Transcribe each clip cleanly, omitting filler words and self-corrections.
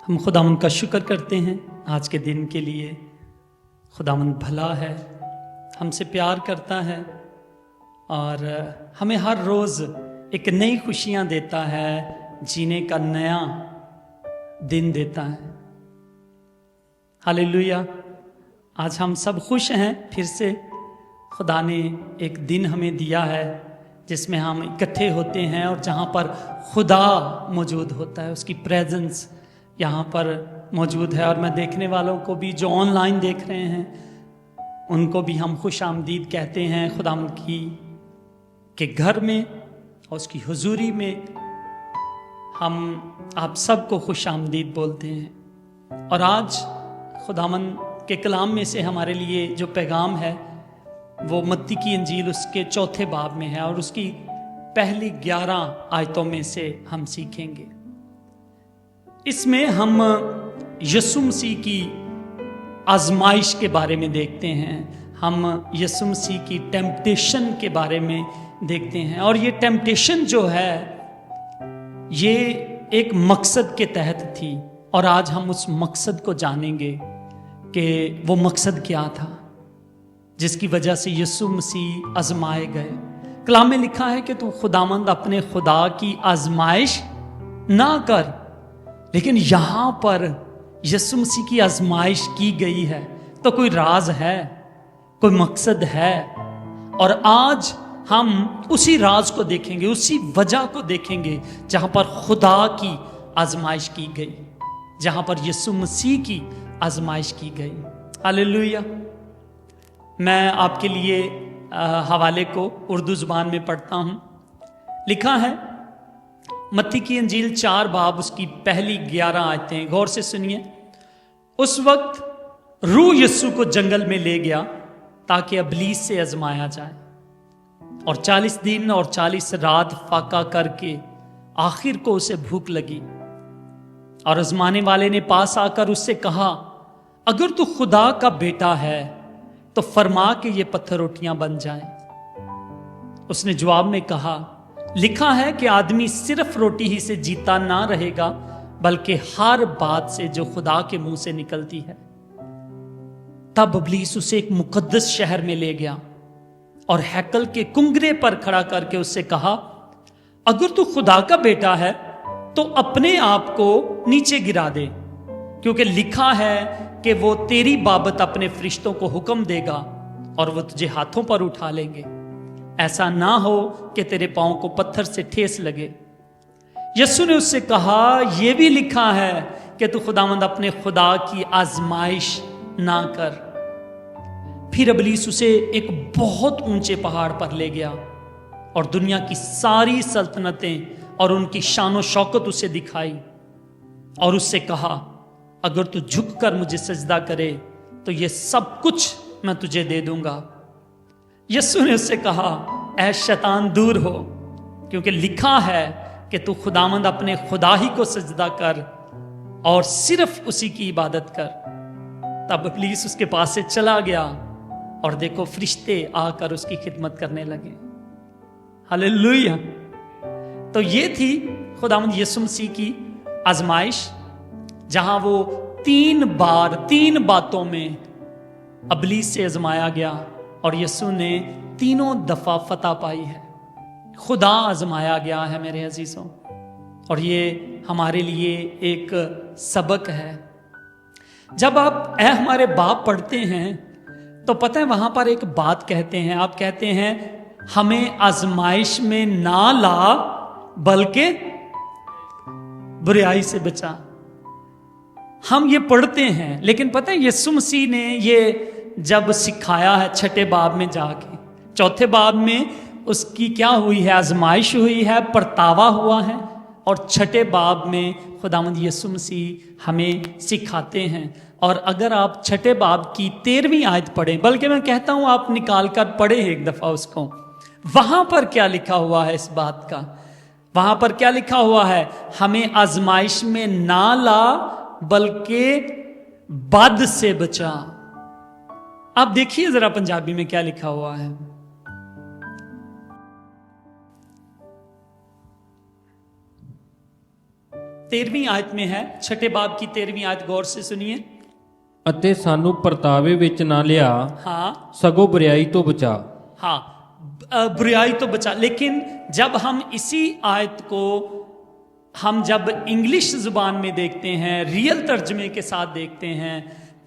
ہم خداوند کا شکر کرتے ہیں آج کے دن کے لیے۔ خداوند بھلا ہے، ہم سے پیار کرتا ہے اور ہمیں ہر روز ایک نئی خوشیاں دیتا ہے، جینے کا نیا دن دیتا ہے۔ ہاللیلویا۔ آج ہم سب خوش ہیں، پھر سے خدا نے ایک دن ہمیں دیا ہے جس میں ہم اکٹھے ہوتے ہیں اور جہاں پر خدا موجود ہوتا ہے، اس کی پریزنس یہاں پر موجود ہے۔ اور میں دیکھنے والوں کو بھی جو آن لائن دیکھ رہے ہیں ان کو بھی ہم خوش آمدید کہتے ہیں خداوند کی کے گھر میں اور اس کی حضوری میں ہم آپ سب کو خوش آمدید بولتے ہیں۔ اور آج خداوند کے کلام میں سے ہمارے لیے جو پیغام ہے وہ متی کی انجیل اس کے 4 باب میں ہے اور اس کی پہلی 11 آیتوں میں سے ہم سیکھیں گے۔ اس میں ہم یسوع مسیح کی آزمائش کے بارے میں دیکھتے ہیں، ہم یسوع مسیح کی ٹیمپٹیشن کے بارے میں دیکھتے ہیں۔ اور یہ ٹیمپٹیشن جو ہے یہ ایک مقصد کے تحت تھی، اور آج ہم اس مقصد کو جانیں گے کہ وہ مقصد کیا تھا جس کی وجہ سے یسوع مسیح آزمائے گئے۔ کلام میں لکھا ہے کہ تو خداوند اپنے خدا کی آزمائش نہ کر، لیکن یہاں پر یسوع مسیح کی آزمائش کی گئی ہے تو کوئی راز ہے، کوئی مقصد ہے۔ اور آج ہم اسی راز کو دیکھیں گے، اسی وجہ کو دیکھیں گے جہاں پر خدا کی آزمائش کی گئی، جہاں پر یسوع مسیح کی آزمائش کی گئی۔ ہاللیلویا۔ میں آپ کے لیے حوالے کو اردو زبان میں پڑھتا ہوں۔ لکھا ہے متی کی انجیل 4 باب اس کی پہلی 11 آیتیں، غور سے سنیے۔ اس وقت روح یسوع کو جنگل میں لے گیا تاکہ ابلیس سے آزمایا جائے، اور 40 دن اور 40 رات فاقہ کر کے آخر کو اسے بھوک لگی، اور آزمانے والے نے پاس آ کر اس سے کہا، اگر تو خدا کا بیٹا ہے تو فرما کہ یہ پتھر روٹیاں بن جائیں۔ اس نے جواب میں کہا، لکھا ہے کہ آدمی صرف روٹی ہی سے جیتا نہ رہے گا بلکہ ہر بات سے جو خدا کے منہ سے نکلتی ہے۔ تب ابلیس اسے ایک مقدس شہر میں لے گیا اور ہیکل کے کنگرے پر کھڑا کر کے اس سے کہا، اگر تو خدا کا بیٹا ہے تو اپنے آپ کو نیچے گرا دے، کیونکہ لکھا ہے کہ وہ تیری بابت اپنے فرشتوں کو حکم دے گا اور وہ تجھے ہاتھوں پر اٹھا لیں گے، ایسا نہ ہو کہ تیرے پاؤں کو پتھر سے ٹھیس لگے۔ یسوع نے اس سے کہا، یہ بھی لکھا ہے کہ تو خداوند اپنے خدا کی آزمائش نہ کر۔ پھر ابلیس اسے ایک بہت اونچے پہاڑ پر لے گیا اور دنیا کی ساری سلطنتیں اور ان کی شان و شوکت اسے دکھائی، اور اس سے کہا، اگر تو جھک کر مجھے سجدہ کرے تو یہ سب کچھ میں تجھے دے دوں گا۔ یسوع نے اس سے کہا، اے شیطان دور ہو، کیونکہ لکھا ہے کہ تو خداوند اپنے خدا ہی کو سجدہ کر اور صرف اسی کی عبادت کر۔ تب ابلیس اس کے پاس سے چلا گیا، اور دیکھو فرشتے آ کر اس کی خدمت کرنے لگے۔ ہاللیلویا۔ تو یہ تھی خداوند یسوع مسیح کی آزمائش، جہاں وہ 3 بار 3 باتوں میں ابلیس سے آزمایا گیا اور یسوع نے تینوں دفعہ فتح پائی ہے۔ خدا آزمایا گیا ہے میرے عزیزوں، اور یہ ہمارے لیے ایک سبق ہے۔ جب آپ اے ہمارے باپ پڑھتے ہیں تو پتہ ہے وہاں پر ایک بات کہتے ہیں، آپ کہتے ہیں ہمیں آزمائش میں نہ لا بلکہ بریائی سے بچا۔ ہم یہ پڑھتے ہیں، لیکن پتہ ہے یسوع مسیح نے یہ جب سکھایا ہے 6 باب میں جا کے، 4 باب میں اس کی کیا ہوئی ہے؟ آزمائش ہوئی ہے، پرتاوا ہوا ہے، اور 6 باب میں خداوند یسوع مسیح ہمیں سکھاتے ہیں۔ اور اگر آپ 6 باب کی 13ویں آیت پڑھیں، بلکہ میں کہتا ہوں آپ نکال کر پڑھیں ایک دفعہ اس کو، وہاں پر کیا لکھا ہوا ہے اس بات کا؟ وہاں پر کیا لکھا ہوا ہے؟ ہمیں آزمائش میں نہ لا بلکہ بد سے بچا۔ آپ دیکھیے ذرا پنجابی میں کیا لکھا ہوا ہے۔ 13वीं आयत में है, छठे बाब की 13वीं आयत, गौर से सुनिए। ਅਤੇ ਸਾਨੂੰ ਪਰਤਾਵੇ ਵਿੱਚ ਨਾ ਲਿਆ, हाँ ਸਗੋਂ ਬੁਰਾਈ ਤੋਂ ਬਚਾ। हाँ, बुराई तो बचा। लेकिन जब हम इसी आयत को हम जब इंग्लिश जुबान में देखते हैं, रियल तर्जमे के साथ देखते हैं,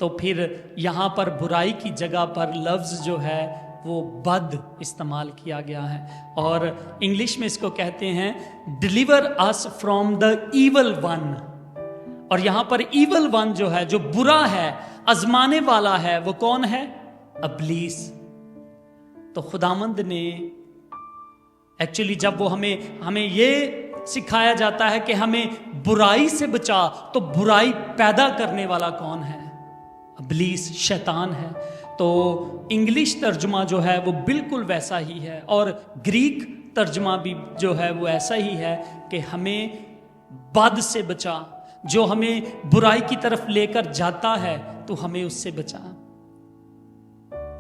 तो फिर यहाँ पर बुराई की जगह पर लफ्ज़ जो है वो बद इस्तेमाल किया गया है, और इंग्लिश में इसको कहते हैं deliver us from the evil one. और यहाँ पर ईवल वन जो है, जो बुरा है, आजमाने वाला है, वो कौन है? इब्लीस। तो खुदावंद ने एक्चुअली जब वो हमें ये सिखाया जाता है कि हमें बुराई से बचा, तो बुराई पैदा करने वाला कौन है? इब्लीस, शैतान है। तो इंग्लिश तर्जुमा जो है वो बिल्कुल वैसा ही है, और ग्रीक तर्जुमा भी जो है वो ऐसा ही है कि हमें बद से बचा, जो हमें बुराई की तरफ लेकर जाता है तो हमें उससे बचा।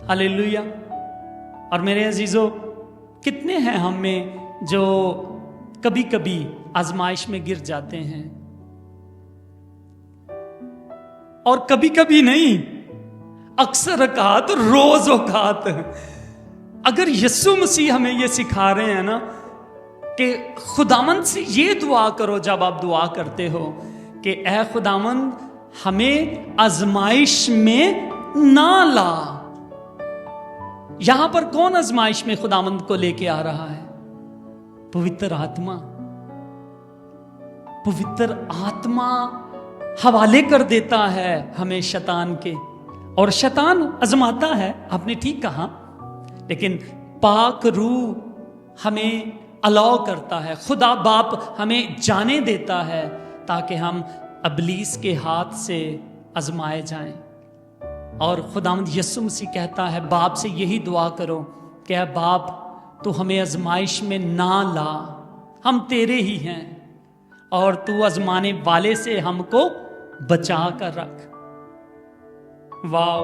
हालेलुया। और मेरे अजीजों, कितने हैं हम में जो कभी कभी आजमाइश में गिर जाते हैं, और कभी कभी नहीं, अक्सर औकात, रोज औकात। अगर यीशु मसीह हमें ये सिखा रहे हैं ना कि खुदावंद से ये दुआ करो जब आप दुआ करते हो कि ऐ खुदावंद हमें आजमाइश में ना ला। यहां पर कौन आजमाइश में खुदावंद को लेके आ रहा है? पवित्र आत्मा। पवित्र आत्मा हवाले कर देता है हमें शैतान के, और शैतान आजमाता है, आपने ठीक कहा, लेकिन पाक रूह हमें अलाउ करता है, खुदा बाप हमें जाने देता है ताकि हम इब्लीस के हाथ से आजमाए जाएं। और खुदावंद यीशु मसीह कहता है बाप से यही दुआ करो कि ऐ बाप तू हमें आजमाइश में ना ला, हम तेरे ही हैं, और तू आजमाने वाले से हमको बचा कर रख। वाह।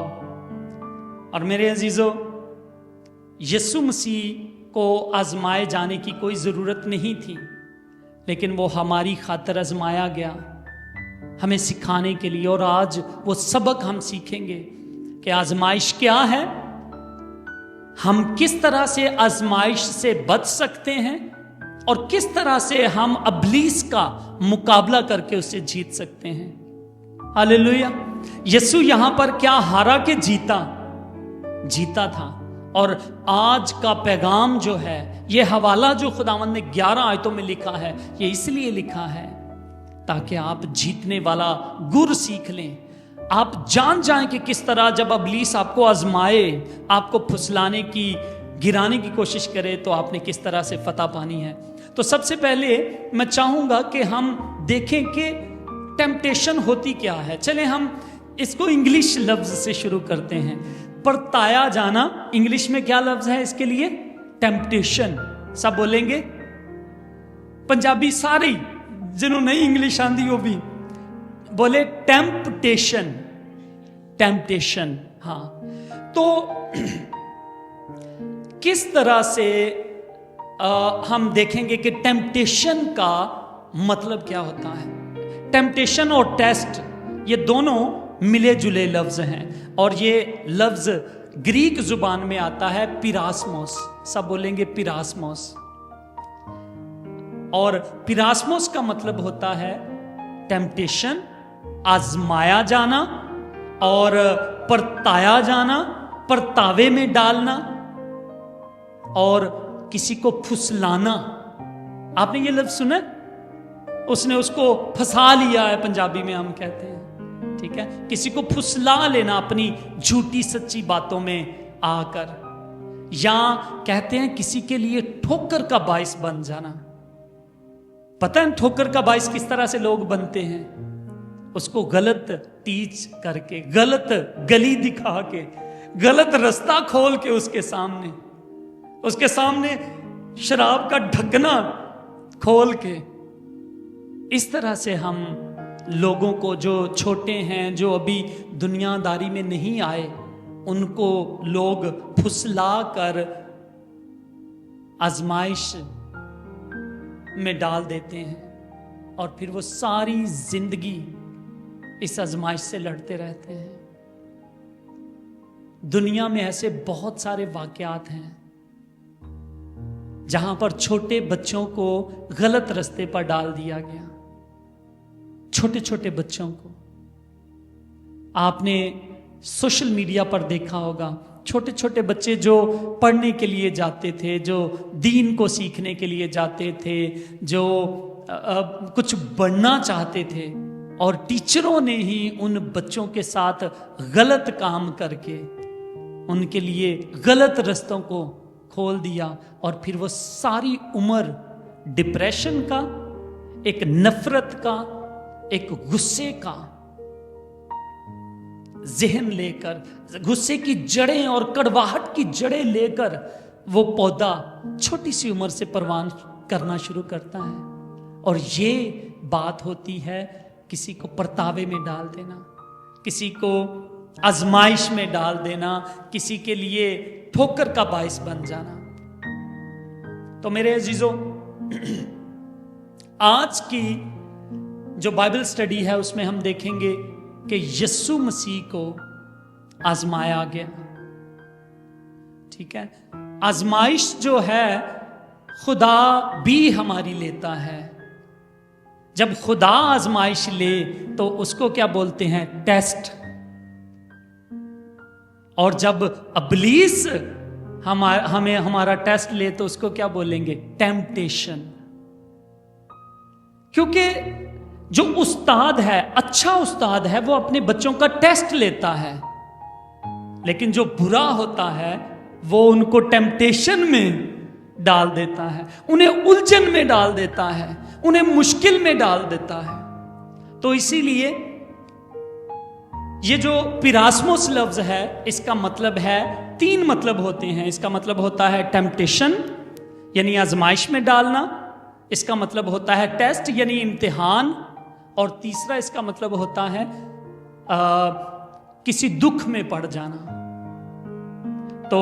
और मेरे अजीजों, यीशु मसीह को आजमाए जाने की कोई ज़रूरत नहीं थी, लेकिन वो हमारी खातिर आजमाया गया, हमें सिखाने के लिए। और आज वो सबक हम सीखेंगे कि आजमाइश क्या है, हम किस तरह से आजमाइश से बच सकते हैं, और किस तरह से हम इब्लीस का मुकाबला करके उसे जीत सकते हैं। हालेलुया। यीशु यहां पर क्या हारा के जीता था। और आज का पैगाम जो है, ये हवाला जो खुदावंद ने 11 आयतों में लिखा है, ये इसलिए लिखा है ताकि आप जीतने वाला गुर सीख लें। आप जान जाएं कि किस तरह जब इब्लीस आपको आजमाए, आपको फुसलाने की, गिराने की कोशिश करे, तो आपने किस तरह से फतह पानी है। तो सबसे पहले मैं चाहूंगा कि हम देखें कि टेम्पटेशन होती क्या है। चलें हम इसको इंग्लिश लफ्ज से शुरू करते हैं। परताया जाना, इंग्लिश में क्या लफ्ज है इसके लिए? टेम्पटेशन। सब बोलेंगे, पंजाबी सारे जिन्होंने नहीं इंग्लिश आंदी वो भी बोले टेम्पटेशन। टेम्पटेशन, हाँ। तो किस तरह से हम देखेंगे कि टेम्पटेशन का मतलब क्या होता है। टेम्पटेशन और टेस्ट ये दोनों मिले जुले लफ्ज हैं, और ये लफ्ज ग्रीक जुबान में आता है पिरास्मोस। सब बोलेंगे पिरास्मोस। और पिरास्मोस का मतलब होता है टेम्पटेशन, आजमाया जाना, और परताया जाना, परतावे में डालना, और किसी को फुसलाना। आपने ये लफ्ज सुना? उसने उसको फंसा लिया है, पंजाबी में हम कहते हैं, ठीक है। किसी को फुसला लेना अपनी झूठी सच्ची बातों में आकर, या कहते हैं किसी के लिए ठोकर का बाइस बन जाना। पता है ठोकर का बाइस किस तरह से लोग बनते हैं? उसको गलत टीच करके, गलत गली दिखा के, गलत रास्ता खोल के उसके सामने शराब का ढक्कना खोल के, इस तरह से हम लोगों को, जो छोटे हैं, जो अभी दुनियादारी में नहीं आए, उनको लोग फुसला कर आजमाइश में डाल देते हैं। और फिर वो सारी जिंदगी इस आजमाइश से लड़ते रहते हैं। दुनिया में ऐसे बहुत सारे वाकयात हैं जहां पर छोटे बच्चों को गलत रास्ते पर डाल दिया गया। छोटे छोटे बच्चों को आपने सोशल मीडिया पर देखा होगा, छोटे छोटे बच्चे जो पढ़ने के लिए जाते थे, जो दीन को सीखने के लिए जाते थे, जो कुछ बनना चाहते थे, और टीचरों ने ही उन बच्चों के साथ गलत काम करके उनके लिए गलत रास्तों को खोल दिया, और फिर वो सारी उम्र डिप्रेशन का, एक नफरत का, एक गुस्से का जहन लेकर, गुस्से की जड़ें और कड़वाहट की जड़ें लेकर वो पौधा छोटी सी उम्र से परवान करना शुरू करता है। और ये बात होती है किसी को परतावे में डाल देना, किसी को आजमाइश में डाल देना, किसी के लिए ठोकर का बायस बन जाना। तो मेरे अजीजों, आज की जो बाइबल स्टडी है उसमें हम देखेंगे कि यीशु मसीह को आजमाया गया। ठीक है, आजमाइश जो है खुदा भी हमारी लेता है। जब खुदा आजमाइश ले तो उसको क्या बोलते हैं? टेस्ट। और जब इब्लीस हमें हमारा टेस्ट ले तो उसको क्या बोलेंगे? टेम्पटेशन। क्योंकि जो उस्ताद है, अच्छा उस्ताद है, वो अपने बच्चों का टेस्ट लेता है, लेकिन जो बुरा होता है वो उनको टेम्पटेशन में डाल देता है, उन्हें उलझन में डाल देता है, उन्हें मुश्किल में डाल देता है। तो इसीलिए ये जो पिरास्मोस लफ्ज है, इसका मतलब है, 3 मतलब होते हैं। इसका मतलब होता है टेम्पटेशन यानी आजमाइश में डालना, इसका मतलब होता है टेस्ट यानी इम्तिहान, और तीसरा इसका मतलब होता है किसी दुख में पड़ जाना। तो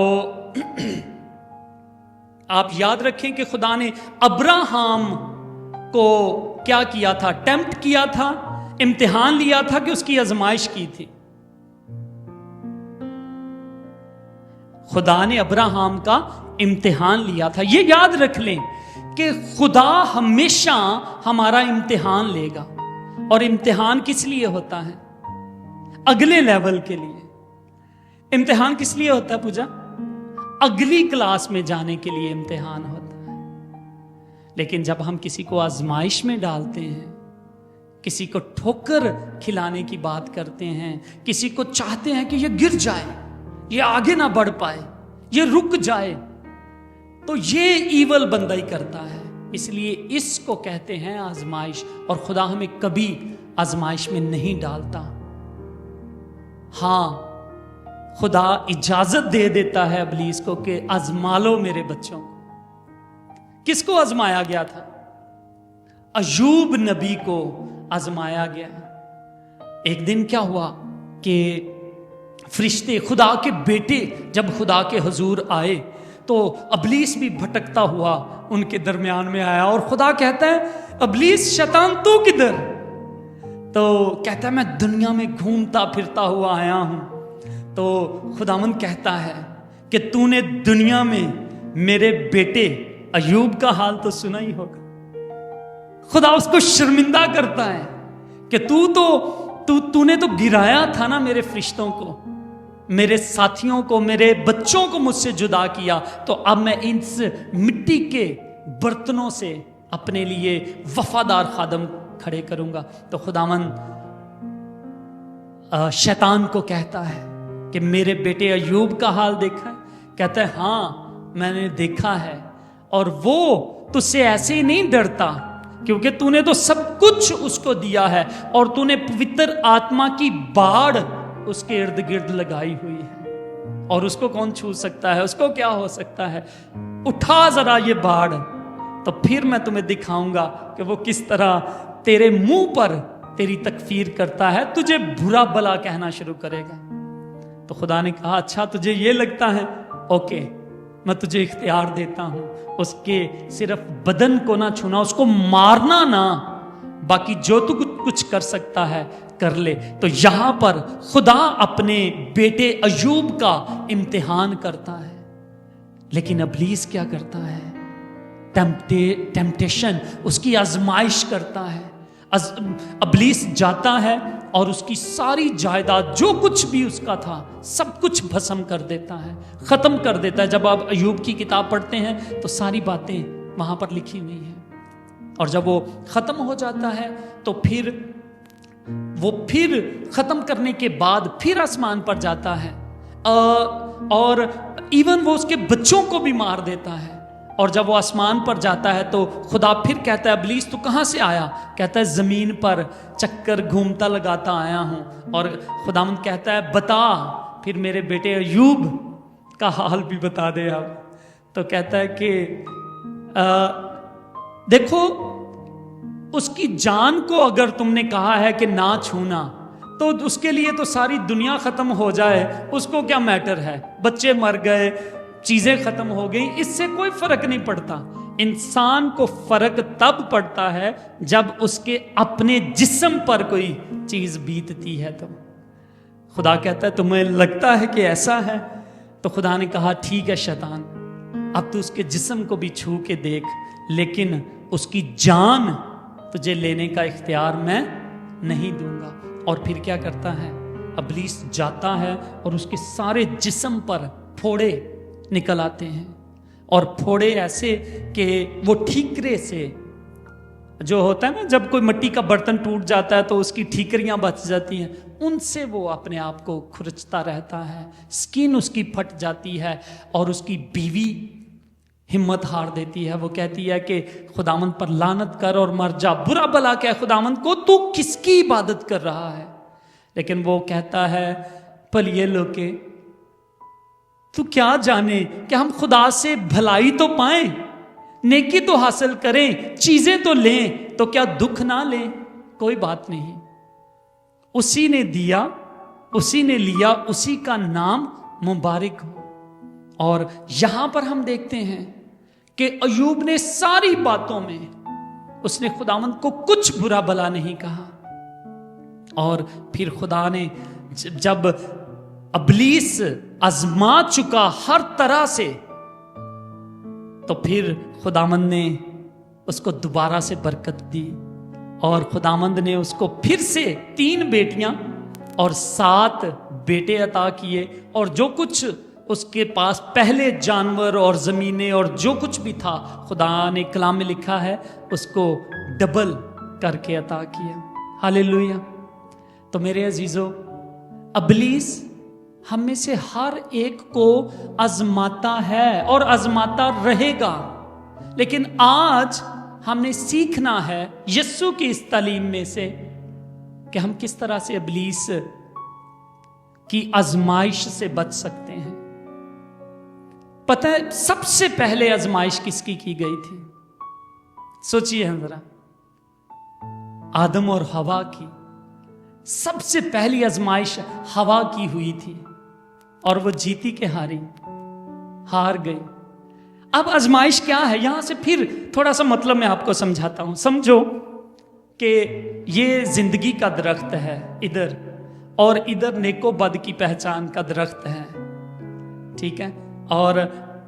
आप याद रखें कि खुदा ने अब्राहम को क्या किया था? टेम्प्ट किया था, इम्तिहान लिया था कि उसकी आजमाइश की थी। खुदा ने अब्राहम का इम्तिहान लिया था। ये याद रख लें कि खुदा हमेशा हमारा इम्तिहान लेगा। और इम्तिहान किस लिए होता है? अगले लेवल के लिए। इम्तिहान किस लिए होता है पूजा? अगली क्लास में जाने के लिए इम्तिहान होता है। लेकिन जब हम किसी को आजमाइश में डालते हैं, किसी को ठोकर खिलाने की बात करते हैं, किसी को चाहते हैं कि ये गिर जाए, ये आगे ना बढ़ पाए, ये रुक जाए, तो ये ईवल बंदा ही करता है। इसलिए इसको कहते हैं आजमाइश। और खुदा हमें कभी आजमाइश में नहीं डालता। हां, खुदा इजाजत दे देता है इब्लीस को कि आजमा लो मेरे बच्चों को। किसको आजमाया गया था? अय्यूब नबी को आजमाया गया। एक दिन क्या हुआ कि फरिश्ते, खुदा के बेटे जब खुदा के हुजूर आए तो इब्लीस भी भटकता हुआ उनके दरमियान में आया। और खुदा कहता है, इब्लीस शैतान तू किधर? तो कहता है, मैं दुनिया में घूमता फिरता हुआ आया हूं। तो खुदावंद कहता है कि तूने दुनिया में मेरे बेटे अय्यूब का हाल तो सुना ही होगा। खुदा उसको शर्मिंदा करता है कि तूने तो गिराया था ना मेरे फरिश्तों को, मेरे साथियों को, मेरे बच्चों को मुझसे जुदा किया, तो अब मैं इस मिट्टी के बर्तनों से अपने लिए वफादार खादम खड़े करूंगा। तो खुदावंद शैतान को कहता है कि मेरे बेटे अय्यूब का हाल देखा है? कहता है, हां मैंने देखा है, और वो तुझसे ऐसे ही नहीं डरता, क्योंकि तूने तो सब कुछ उसको दिया है, और तूने पवित्र आत्मा की बाढ़ उसके इर्द गिर्द लगाई हुई है, और उसको कौन छू सकता है? उसको क्या हो सकता है? उठा जरा ये बाढ़, तो फिर मैं तुम्हें दिखाऊंगा कि वो किस तरह तेरे मुंह पर तेरी तकफीर करता है, तुझे बुरा भला कहना शुरू करेगा। तो खुदा ने कहा, अच्छा तुझे ये लगता है, ओके मैं तुझे इख्तियार देता हूं, उसके सिर्फ बदन को ना छूना, उसको मारना ना, باقی جو تو کچھ کر سکتا ہے کر لے. تو یہاں پر خدا اپنے بیٹے ایوب کا امتحان کرتا ہے. لیکن ابلیس کیا کرتا ہے؟ ٹیمپٹیشن، اس کی آزمائش کرتا ہے. ابلیس جاتا ہے اور اس کی ساری جائیداد جو کچھ بھی اس کا تھا سب کچھ بھسم کر دیتا ہے، ختم کر دیتا ہے. جب آپ ایوب کی کتاب پڑھتے ہیں تو ساری باتیں وہاں پر لکھی ہوئی ہیں. اور جب وہ ختم ہو جاتا ہے تو پھر ختم کرنے کے بعد پھر آسمان پر جاتا ہے اور ایون وہ اس کے بچوں کو بھی مار دیتا ہے. اور جب وہ آسمان پر جاتا ہے تو خدا پھر کہتا ہے ابلیس تو کہاں سے آیا؟ کہتا ہے زمین پر چکر گھومتا لگاتا آیا ہوں. اور خداوند کہتا ہے بتا پھر میرے بیٹے ایوب کا حال بھی بتا دے آپ. تو کہتا ہے کہ دیکھو اس کی جان کو اگر تم نے کہا ہے کہ نہ چھونا تو اس کے لیے تو ساری دنیا ختم ہو جائے، اس کو کیا میٹر ہے؟ بچے مر گئے، چیزیں ختم ہو گئی، اس سے کوئی فرق نہیں پڑتا. انسان کو فرق تب پڑتا ہے جب اس کے اپنے جسم پر کوئی چیز بیتتی ہے. تو خدا کہتا ہے تمہیں لگتا ہے کہ ایسا ہے؟ تو خدا نے کہا ٹھیک ہے شیطان، اب تو اس کے جسم کو بھی چھو کے دیکھ، لیکن اس کی جان تجھے لینے کا اختیار میں نہیں دوں گا. اور پھر کیا کرتا ہے؟ ابلیس جاتا ہے اور اس کے سارے جسم پر پھوڑے نکل آتے ہیں. اور پھوڑے ایسے کہ وہ ٹھیکرے سے جو ہوتا ہے نا، جب کوئی مٹی کا برتن ٹوٹ جاتا ہے تو اس کی ٹھیکریاں بچ جاتی ہیں، ان سے وہ اپنے آپ کو کھرچتا رہتا ہے. سکین اس کی پھٹ جاتی ہے اور اس کی بیوی ہمت ہار دیتی ہے. وہ کہتی ہے کہ خداوند پر لعنت کر اور مر جا، برا بلا کہ خداوند کو تو کس کی عبادت کر رہا ہے؟ لیکن وہ کہتا ہے پلیے لوکے، تو کیا جانے کہ ہم خدا سے بھلائی تو پائیں، نیکی تو حاصل کریں، چیزیں تو لیں، تو کیا دکھ نہ لیں؟ کوئی بات نہیں، اسی نے دیا، اسی نے لیا، اسی کا نام مبارک ہو. اور یہاں پر ہم دیکھتے ہیں کہ ایوب نے ساری باتوں میں اس نے خداوند کو کچھ برا بلا نہیں کہا. اور پھر خدا نے جب ابلیس آزما چکا ہر طرح سے، تو پھر خداوند نے اس کو دوبارہ سے برکت دی. اور خداوند نے اس کو پھر سے 3 بیٹیاں اور 7 بیٹے عطا کیے. اور جو کچھ اس کے پاس پہلے جانور اور زمینیں اور جو کچھ بھی تھا، خدا نے کلام میں لکھا ہے اس کو ڈبل کر کے عطا کیا. ہاللیلویا. تو میرے عزیزو، ابلیس ہم میں سے ہر ایک کو آزماتا ہے اور آزماتا رہے گا. لیکن آج ہم نے سیکھنا ہے یسوع کی اس تعلیم میں سے کہ ہم کس طرح سے ابلیس کی آزمائش سے بچ سکتے ہیں. پتہ ہے سب سے پہلے آزمائش کس کی گئی تھی؟ سوچئے ذرا. آدم اور ہوا کی. سب سے پہلی آزمائش ہوا کی ہوئی تھی اور وہ جیتی کے ہار گئی. اب آزمائش کیا ہے؟ یہاں سے پھر تھوڑا سا مطلب میں آپ کو سمجھاتا ہوں. سمجھو کہ یہ زندگی کا درخت ہے ادھر، اور ادھر نیک و بد کی پہچان کا درخت ہے، ٹھیک ہے؟ اور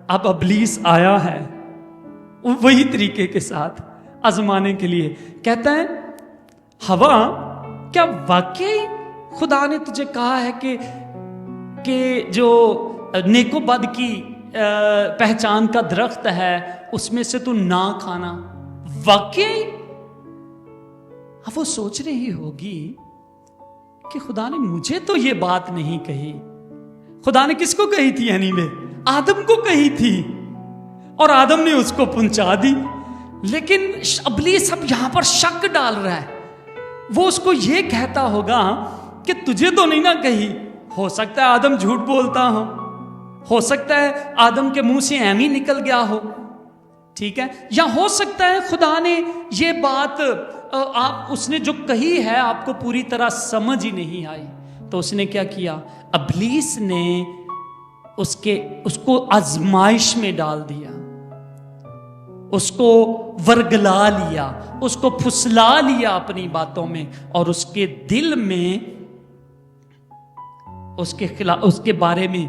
اب ابلیس آیا ہے وہی طریقے کے ساتھ آزمانے کے لیے. کہتا ہے ہوا، کیا واقعی خدا نے تجھے کہا ہے کہ جو نیک و بد کی پہچان کا درخت ہے اس میں سے تو نہ کھانا؟ واقعی؟ اب وہ سوچ رہی ہوگی کہ خدا نے مجھے تو یہ بات نہیں کہی. خدا نے کس کو کہی تھی؟ یعنی میں آدم کو کہی تھی، اور آدم نے اس کو پہنچا دی. لیکن ابلیس اب یہاں پر شک ڈال رہا ہے. وہ اس کو یہ کہتا ہوگا کہ تجھے تو نہیں نہ کہی. ہو سکتا ہے آدم جھوٹ بولتا ہو سکتا ہے آدم کے منہ سے ایم ہی نکل گیا ہو، ٹھیک ہے؟ یا ہو سکتا ہے خدا نے یہ بات اس نے جو کہی ہے آپ کو پوری طرح سمجھ ہی نہیں آئی. تو اس نے کیا کیا؟ ابلیس نے اس کو آزمائش میں ڈال دیا. اس کو ورگلا لیا، اس کو پھسلا لیا اپنی باتوں میں، اور اس کے دل میں اس کے بارے میں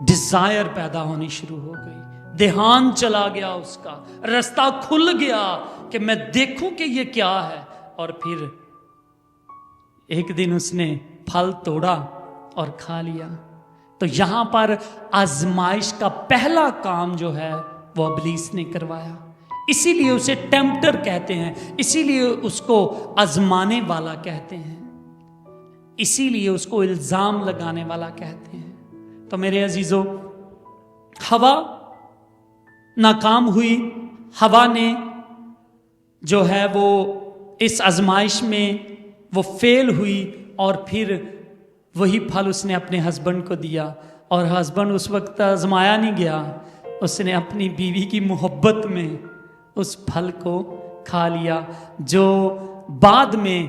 ڈیزائر پیدا ہونی شروع ہو گئی، دھیان چلا گیا، اس کا راستہ کھل گیا کہ میں دیکھوں کہ یہ کیا ہے۔ اور پھر ایک دن اس نے پھل توڑا اور کھا لیا۔ تو یہاں پر آزمائش کا پہلا کام جو ہے وہ ابلیس نے کروایا، اسی لیے اسے ٹیمپٹر کہتے ہیں، اسی لیے اس کو آزمانے والا کہتے ہیں، اسی لیے اس کو الزام لگانے والا کہتے ہیں۔ تو میرے عزیزو، ہوا ناکام ہوئی، ہوا نے جو ہے وہ اس آزمائش میں وہ فیل ہوئی، اور پھر وہی پھل اس نے اپنے ہسبینڈ کو دیا، اور ہسبینڈ اس وقت آزمایا نہیں گیا، اس نے اپنی بیوی کی محبت میں اس پھل کو کھا لیا، جو بعد میں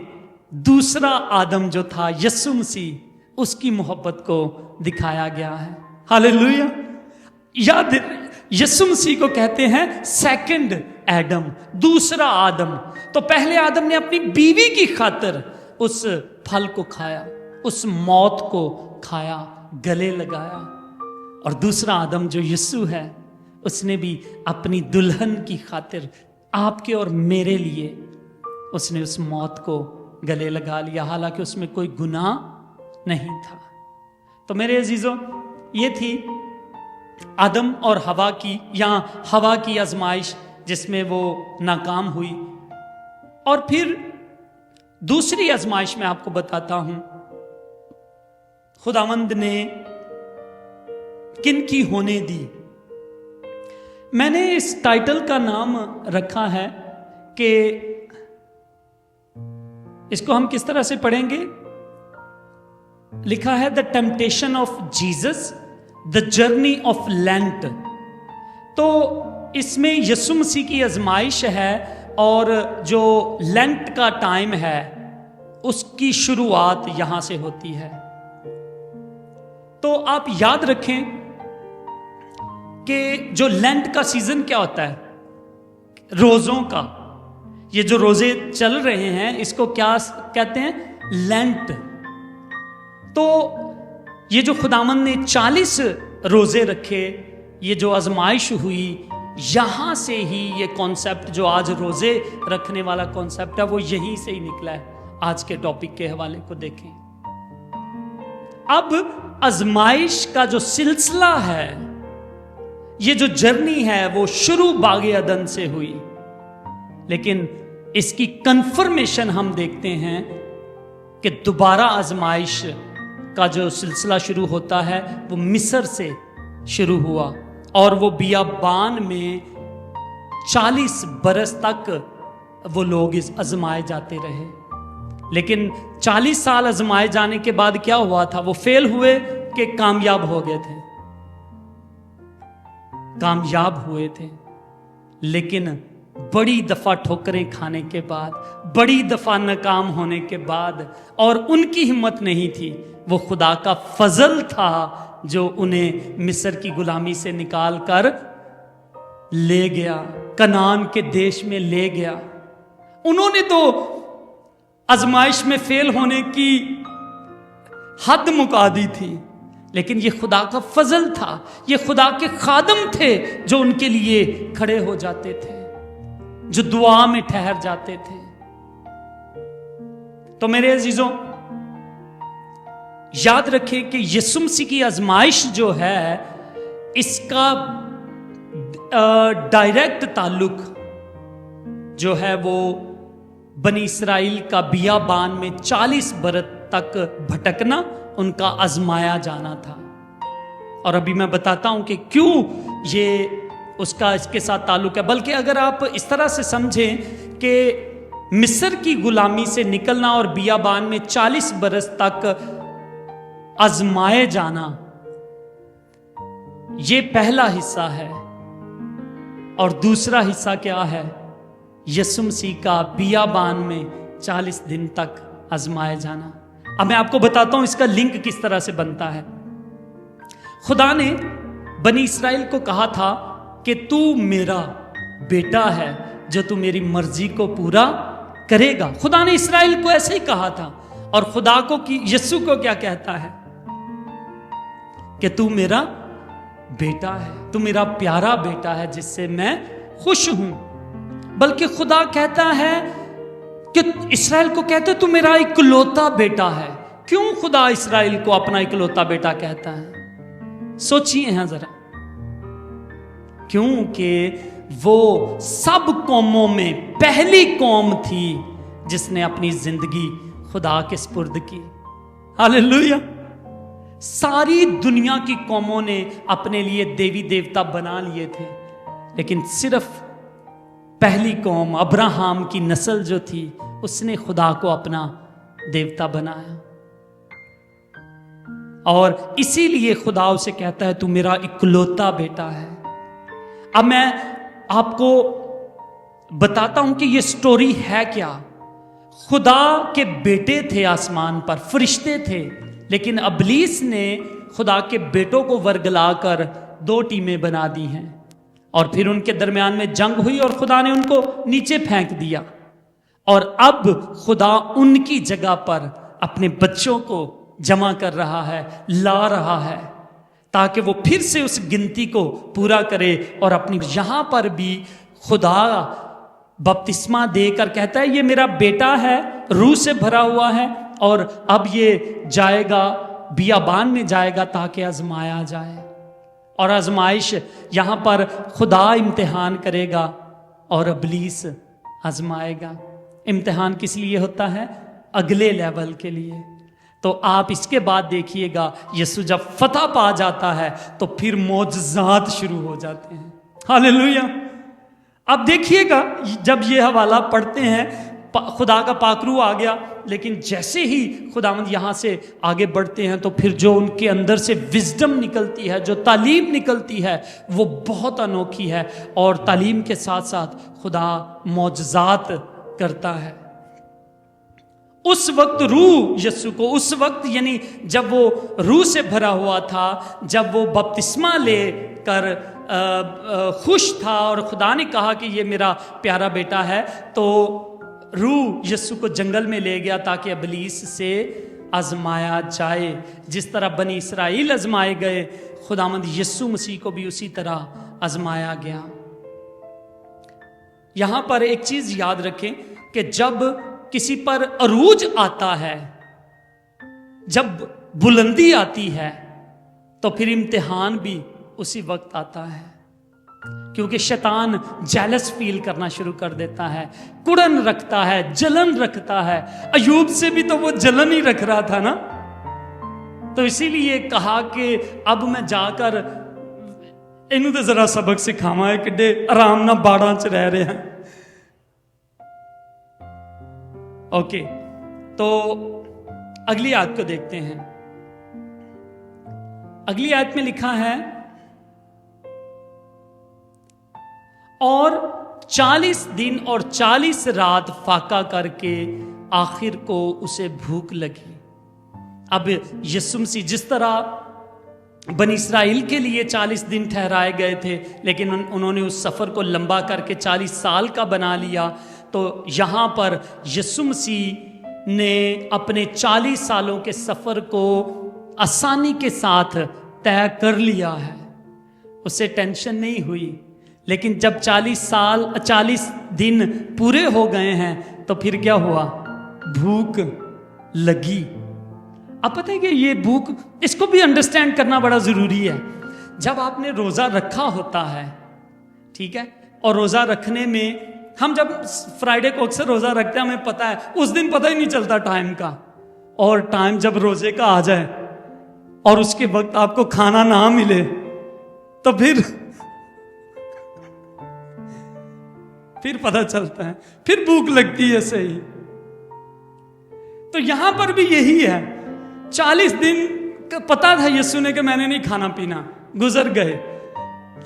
دوسرا آدم جو تھا یسوع مسیح، اس کی محبت کو دکھایا گیا ہے۔ ہاللیلویا! یاد یسوع مسیح کو کہتے ہیں سیکنڈ ایڈم، دوسرا آدم۔ تو پہلے آدم نے اپنی بیوی کی خاطر اس پھل کو کھایا، اس موت کو کھایا، گلے لگایا، اور دوسرا آدم جو یسوع ہے، اس نے بھی اپنی دلہن کی خاطر، آپ کے اور میرے لیے، اس نے اس موت کو گلے لگا لیا، حالانکہ اس میں کوئی گناہ نہیں تھا۔ تو میرے عزیزوں، یہ تھی آدم اور ہوا کی، یا ہوا کی آزمائش، جس میں وہ ناکام ہوئی۔ اور پھر دوسری آزمائش میں آپ کو بتاتا ہوں خداوند نے کن کی ہونے دی۔ میں نے اس ٹائٹل کا نام رکھا ہے کہ اس کو ہم کس طرح سے پڑھیں گے؟ لکھا ہے the temptation of Jesus, the journey of Lent. تو اس میں یسوع مسیح کی آزمائش ہے، اور جو لینٹ کا ٹائم ہے اس کی شروعات یہاں سے ہوتی ہے۔ تو آپ یاد رکھیں کہ جو لینٹ کا سیزن کیا ہوتا ہے؟ روزوں کا۔ یہ جو روزے چل رہے ہیں اس کو کیا کہتے ہیں؟ لینٹ۔ تو یہ جو خداوند نے 40 روزے رکھے، یہ جو آزمائش ہوئی، یہاں سے ہی یہ کانسیپٹ جو آج روزے رکھنے والا کانسیپٹ ہے، وہ یہیں سے ہی نکلا ہے۔ آج کے ٹاپک کے حوالے کو دیکھیں۔ اب آزمائش کا جو سلسلہ ہے، یہ جو جرنی ہے، وہ شروع باغ عدن سے ہوئی، لیکن اس کی کنفرمیشن ہم دیکھتے ہیں کہ دوبارہ آزمائش کا جو سلسلہ شروع ہوتا ہے وہ مصر سے شروع ہوا، اور وہ بیابان میں 40 برس تک وہ لوگ آزمائے جاتے رہے۔ لیکن 40 سال آزمائے جانے کے بعد کیا ہوا تھا؟ وہ فیل ہوئے کہ کامیاب ہو گئے تھے؟ کامیاب ہوئے تھے، لیکن بڑی دفعہ ٹھوکریں کھانے کے بعد، بڑی دفعہ ناکام ہونے کے بعد، اور ان کی ہمت نہیں تھی، وہ خدا کا فضل تھا جو انہیں مصر کی غلامی سے نکال کر لے گیا، کنعان کے دیش میں لے گیا۔ انہوں نے تو آزمائش میں فیل ہونے کی حد مکا دی تھی، لیکن یہ خدا کا فضل تھا، یہ خدا کے خادم تھے جو ان کے لیے کھڑے ہو جاتے تھے، جو دعا میں ٹھہر جاتے تھے۔ تو میرے عزیزوں، یاد رکھیں کہ یسوع مسیح کی آزمائش جو ہے، اس کا ڈائریکٹ تعلق جو ہے وہ بنی اسرائیل کا بیابان میں 40 برس تک بھٹکنا، ان کا آزمایا جانا تھا۔ اور ابھی میں بتاتا ہوں کہ کیوں یہ اس کے ساتھ تعلق ہے۔ بلکہ اگر آپ اس طرح سے سمجھیں کہ مصر کی غلامی سے نکلنا اور بیابان میں 40 برس تک آزمائے جانا، یہ پہلا حصہ ہے، اور دوسرا حصہ کیا ہے؟ یسوع مسیح کا بیابان میں 40 دن تک آزمائے جانا۔ اب میں آپ کو بتاتا ہوں اس کا لنک کس طرح سے بنتا ہے۔ خدا نے بنی اسرائیل کو کہا تھا کہ تو میرا बेटा है जो तू मेरी मर्जी को पूरा करेगा। खुदा ने इसराइल को ऐसे ही कहा था, और खुदा को कि यीशु को क्या कहता है कि तू मेरा बेटा है, तू मेरा प्यारा बेटा है जिससे मैं खुश हूं। बल्कि खुदा कहता है कि इसराइल को कहते तू मेरा इकलौता बेटा है। क्यों खुदा इसराइल को अपना इकलौता बेटा कहता है? सोचिए हैं जरा। क्योंकि वो सब कौमों में पहली कौम थी जिसने अपनी जिंदगी खुदा के स्पुर्द की। हालेलुया। सारी दुनिया की कौमों ने अपने लिए देवी देवता बना लिए थे, लेकिन सिर्फ पहली कौम अब्राहम की नस्ल जो थी उसने खुदा को अपना देवता बनाया, और इसीलिए खुदा उसे कहता है तू मेरा इकलौता बेटा है। अब मैं आपको बताता हूं कि ये स्टोरी है क्या। खुदा के बेटे थे आसमान पर, फरिश्ते थे, लेकिन अबलीस ने खुदा के बेटों को वर्गलाकर 2 टीमें बना दी हैं, और फिर उनके दरमियान में जंग हुई और खुदा ने उनको नीचे फेंक दिया। और अब खुदा उनकी जगह पर अपने बच्चों को जमा कर रहा है, ला रहा है, ताकि वो फिर से उस गिनती को पूरा करे। और अपनी यहां पर भी खुदा बपतिस्मा देकर कहता है ये मेरा बेटा है, रूह से भरा हुआ है, और अब ये जाएगा, बियाबान में जाएगा ताकि आजमाया जाए। और आजमाइश यहां पर खुदा इम्तिहान करेगा और अबलीस आजमाएगा। इम्तिहान किस लिए होता है? अगले लेवल के लिए। तो आप इसके बाद देखिएगा, यीशु जब फतह पा जाता है तो फिर मौजज़ात शुरू हो जाते हैं। हालेलुया। अब देखिएगा, जब ये हवाला पढ़ते हैं खुदा का पाकरू आ गया, लेकिन जैसे ही खुदावंद यहाँ से आगे बढ़ते हैं तो फिर जो उनके अंदर से विजडम निकलती है, जो तालीम निकलती है, वो बहुत अनोखी है। और तालीम के साथ साथ खुदा मौजज़ात करता है। उस वक्त रूह यीशु को, उस वक्त यानी जब वो रूह से भरा हुआ था, जब वो बपतिस्मा लेकर खुश था और खुदा ने कहा कि ये मेरा प्यारा बेटा है, तो रूह यीशु को जंगल में ले गया ताकि अबलीस से आजमाया जाए। जिस तरह बनी इसराइल आजमाए गए, खुदावंद यीशु मसीह को भी उसी तरह आजमाया गया। यहां पर एक चीज याद रखें कि जब किसी पर अरूज आता है, जब बुलंदी आती है, तो फिर इम्तिहान भी उसी वक्त आता है, क्योंकि शैतान जेलस फील करना शुरू कर देता है, कुड़न रखता है, जलन रखता है। अयूब से भी तो वो जलन ही रख रहा था ना। तो इसीलिए कहा कि अब मैं जाकर इन्हों तो जरा सबक सिखावा है, किड्डे आराम ना बाड़ा च रह रहे हैं। ओके, तो अगली आयत को देखते हैं। अगली आयत में लिखा है, और 40 दिन और 40 रात फाका करके आखिर को उसे भूख लगी। अब यीशु मसीह जिस तरह बनी इसराइल के लिए 40 दिन ठहराए गए थे, लेकिन उन्होंने उस सफ़र को लंबा करके 40 साल का बना लिया, तो यहाँ पर यीशु मसीह ने अपने 40 सालों के सफ़र को आसानी के साथ तय कर लिया है। उससे टेंशन नहीं हुई। लेकिन जब 40 दिन पूरे हो गए हैं तो फिर क्या हुआ? भूख लगी। अब पता है कि ये भूख, इसको भी अंडरस्टैंड करना बड़ा ज़रूरी है। जब आपने रोज़ा रखा होता है, ठीक है, और रोज़ा रखने में हम जब फ्राइडे को अक्सर रोज़ा रखते हैं, हमें पता है उस दिन पता ही नहीं चलता टाइम का, और टाइम जब रोज़े का आ जाए और उसके वक्त आपको खाना ना मिले तो फिर पता चलता है, फिर भूख लगती है। सही। तो यहां पर भी यही है। 40 दिन पता था यीशु ने कि मैंने नहीं खाना पीना, गुजर गए।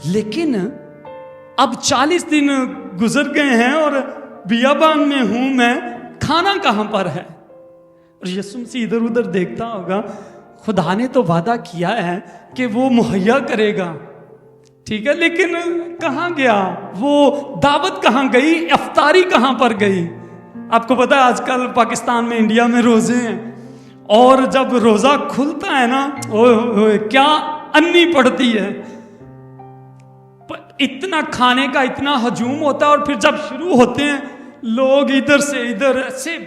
लेकिन अब 40 दिन गुजर गए हैं और बियाबान में हूं मैं, खाना कहां पर है? और यीशु मसीह इधर उधर देखता होगा, खुदा ने तो वादा किया है कि वो मुहैया करेगा, ठीक है, लेकिन कहाँ गया वो दावत, कहाँ गई इफ्तारी, कहाँ पर गई? आपको पता है आजकल पाकिस्तान में, इंडिया में रोजे हैं, और जब रोजा खुलता है ना, ओए क्या अन्नी पड़ती है, इतना खाने का इतना हजूम होता है, और फिर जब शुरू होते हैं लोग इधर से इधर ऐसे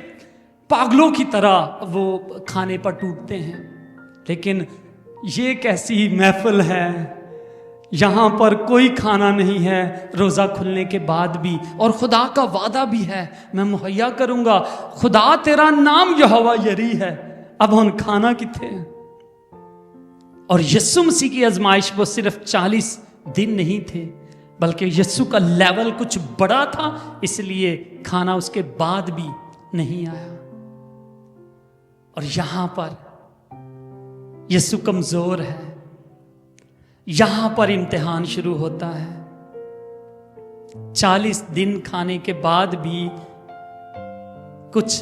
पागलों की तरह वो खाने पर टूटते हैं। लेकिन ये कैसी महफिल है, यहाँ पर कोई खाना नहीं है रोज़ा खुलने के बाद भी, और खुदा का वादा भी है मैं मुहैया करूँगा, खुदा तेरा नाम यहोवा यरी है। अब उन खाना कितने हैं? और यीशु मसीह की आजमाइश वो सिर्फ 40 दिन नहीं थे, बल्कि यीशु का लेवल कुछ बड़ा था, इसलिए खाना उसके बाद भी नहीं आया। और यहां पर यीशु कमजोर है, यहां पर इम्तिहान शुरू होता है। 40 दिन खाने के बाद भी कुछ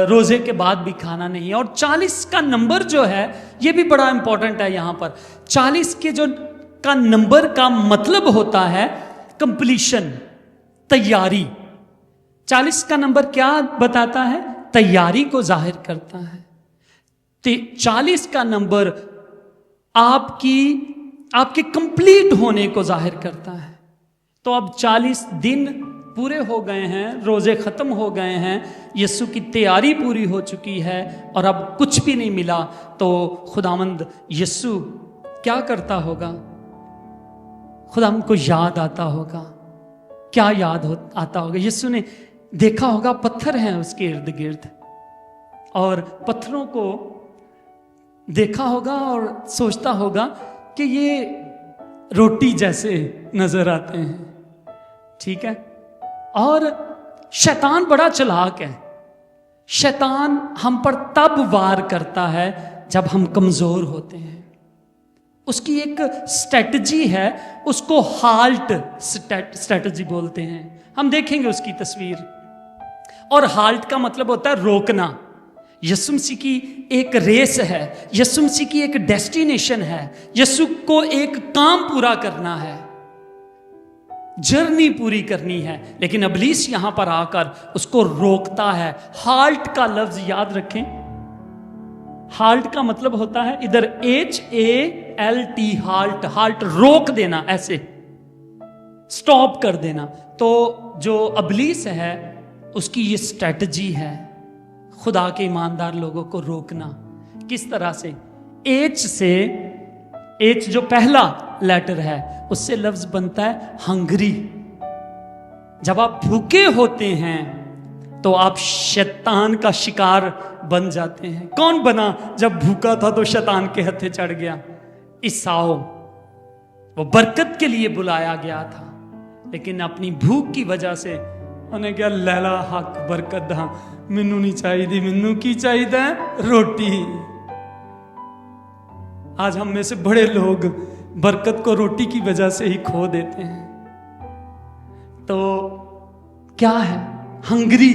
रोजे के बाद भी खाना नहीं, और 40 का नंबर जो है ये भी बड़ा इंपॉर्टेंट है। यहां पर 40 के जो का नंबर का मतलब होता है कंप्लीशन, तैयारी। 40 का नंबर क्या बताता है? तैयारी को जाहिर करता है। 40 का नंबर आपके कंप्लीट होने को जाहिर करता है। तो अब 40 दिन पूरे हो गए हैं, रोजे खत्म हो गए हैं, यीशु की तैयारी पूरी हो चुकी है, और अब कुछ भी नहीं मिला। तो खुदावंद यीशु क्या करता होगा? खुदावंद को याद आता होगा। क्या याद आता होगा? यीशु ने देखा होगा पत्थर हैं उसके इर्द गिर्द, और पत्थरों को देखा होगा और सोचता होगा कि ये रोटी जैसे नजर आते हैं, ठीक है। और शैतान बड़ा चालाक है। शैतान हम पर तब वार करता है जब हम कमजोर होते हैं। उसकी एक स्ट्रेटजी है, उसको हाल्ट स्ट्रेटजी बोलते हैं। हम देखेंगे उसकी तस्वीर। और हाल्ट का मतलब होता है रोकना। यीशु मसीह की एक रेस है, यीशु मसीह की एक डेस्टिनेशन है, यीशु को एक काम पूरा करना है, जर्नी पूरी करनी है। लेकिन इब्लीस यहां पर आकर उसको रोकता है। हाल्ट का लफ्ज याद रखें। हाल्ट का मतलब होता है इधर HALT, हाल्ट, हाल्ट रोक देना, ऐसे स्टॉप कर देना। तो जो इब्लीस है उसकी ये स्ट्रेटजी है, खुदा के ईमानदार लोगों को रोकना। किस तरह से? H जो पहला लेटर है उससे लफ्ज बनता है हंगरी। जब आप भूखे होते हैं तो आप शैतान का शिकार बन जाते हैं। कौन बना जब भूखा था तो शैतान के हत्थे चढ़ गया? ईसाओ। वो बरकत के लिए बुलाया गया था, लेकिन अपनी भूख की वजह से उन्हें क्या लैला हक बरकत दा, मैनू नहीं चाहिए, मैनू की चाहिए? रोटी। आज हम में से बड़े लोग बरकत को रोटी की वजह से ही खो देते हैं। तो क्या है? हंगरी।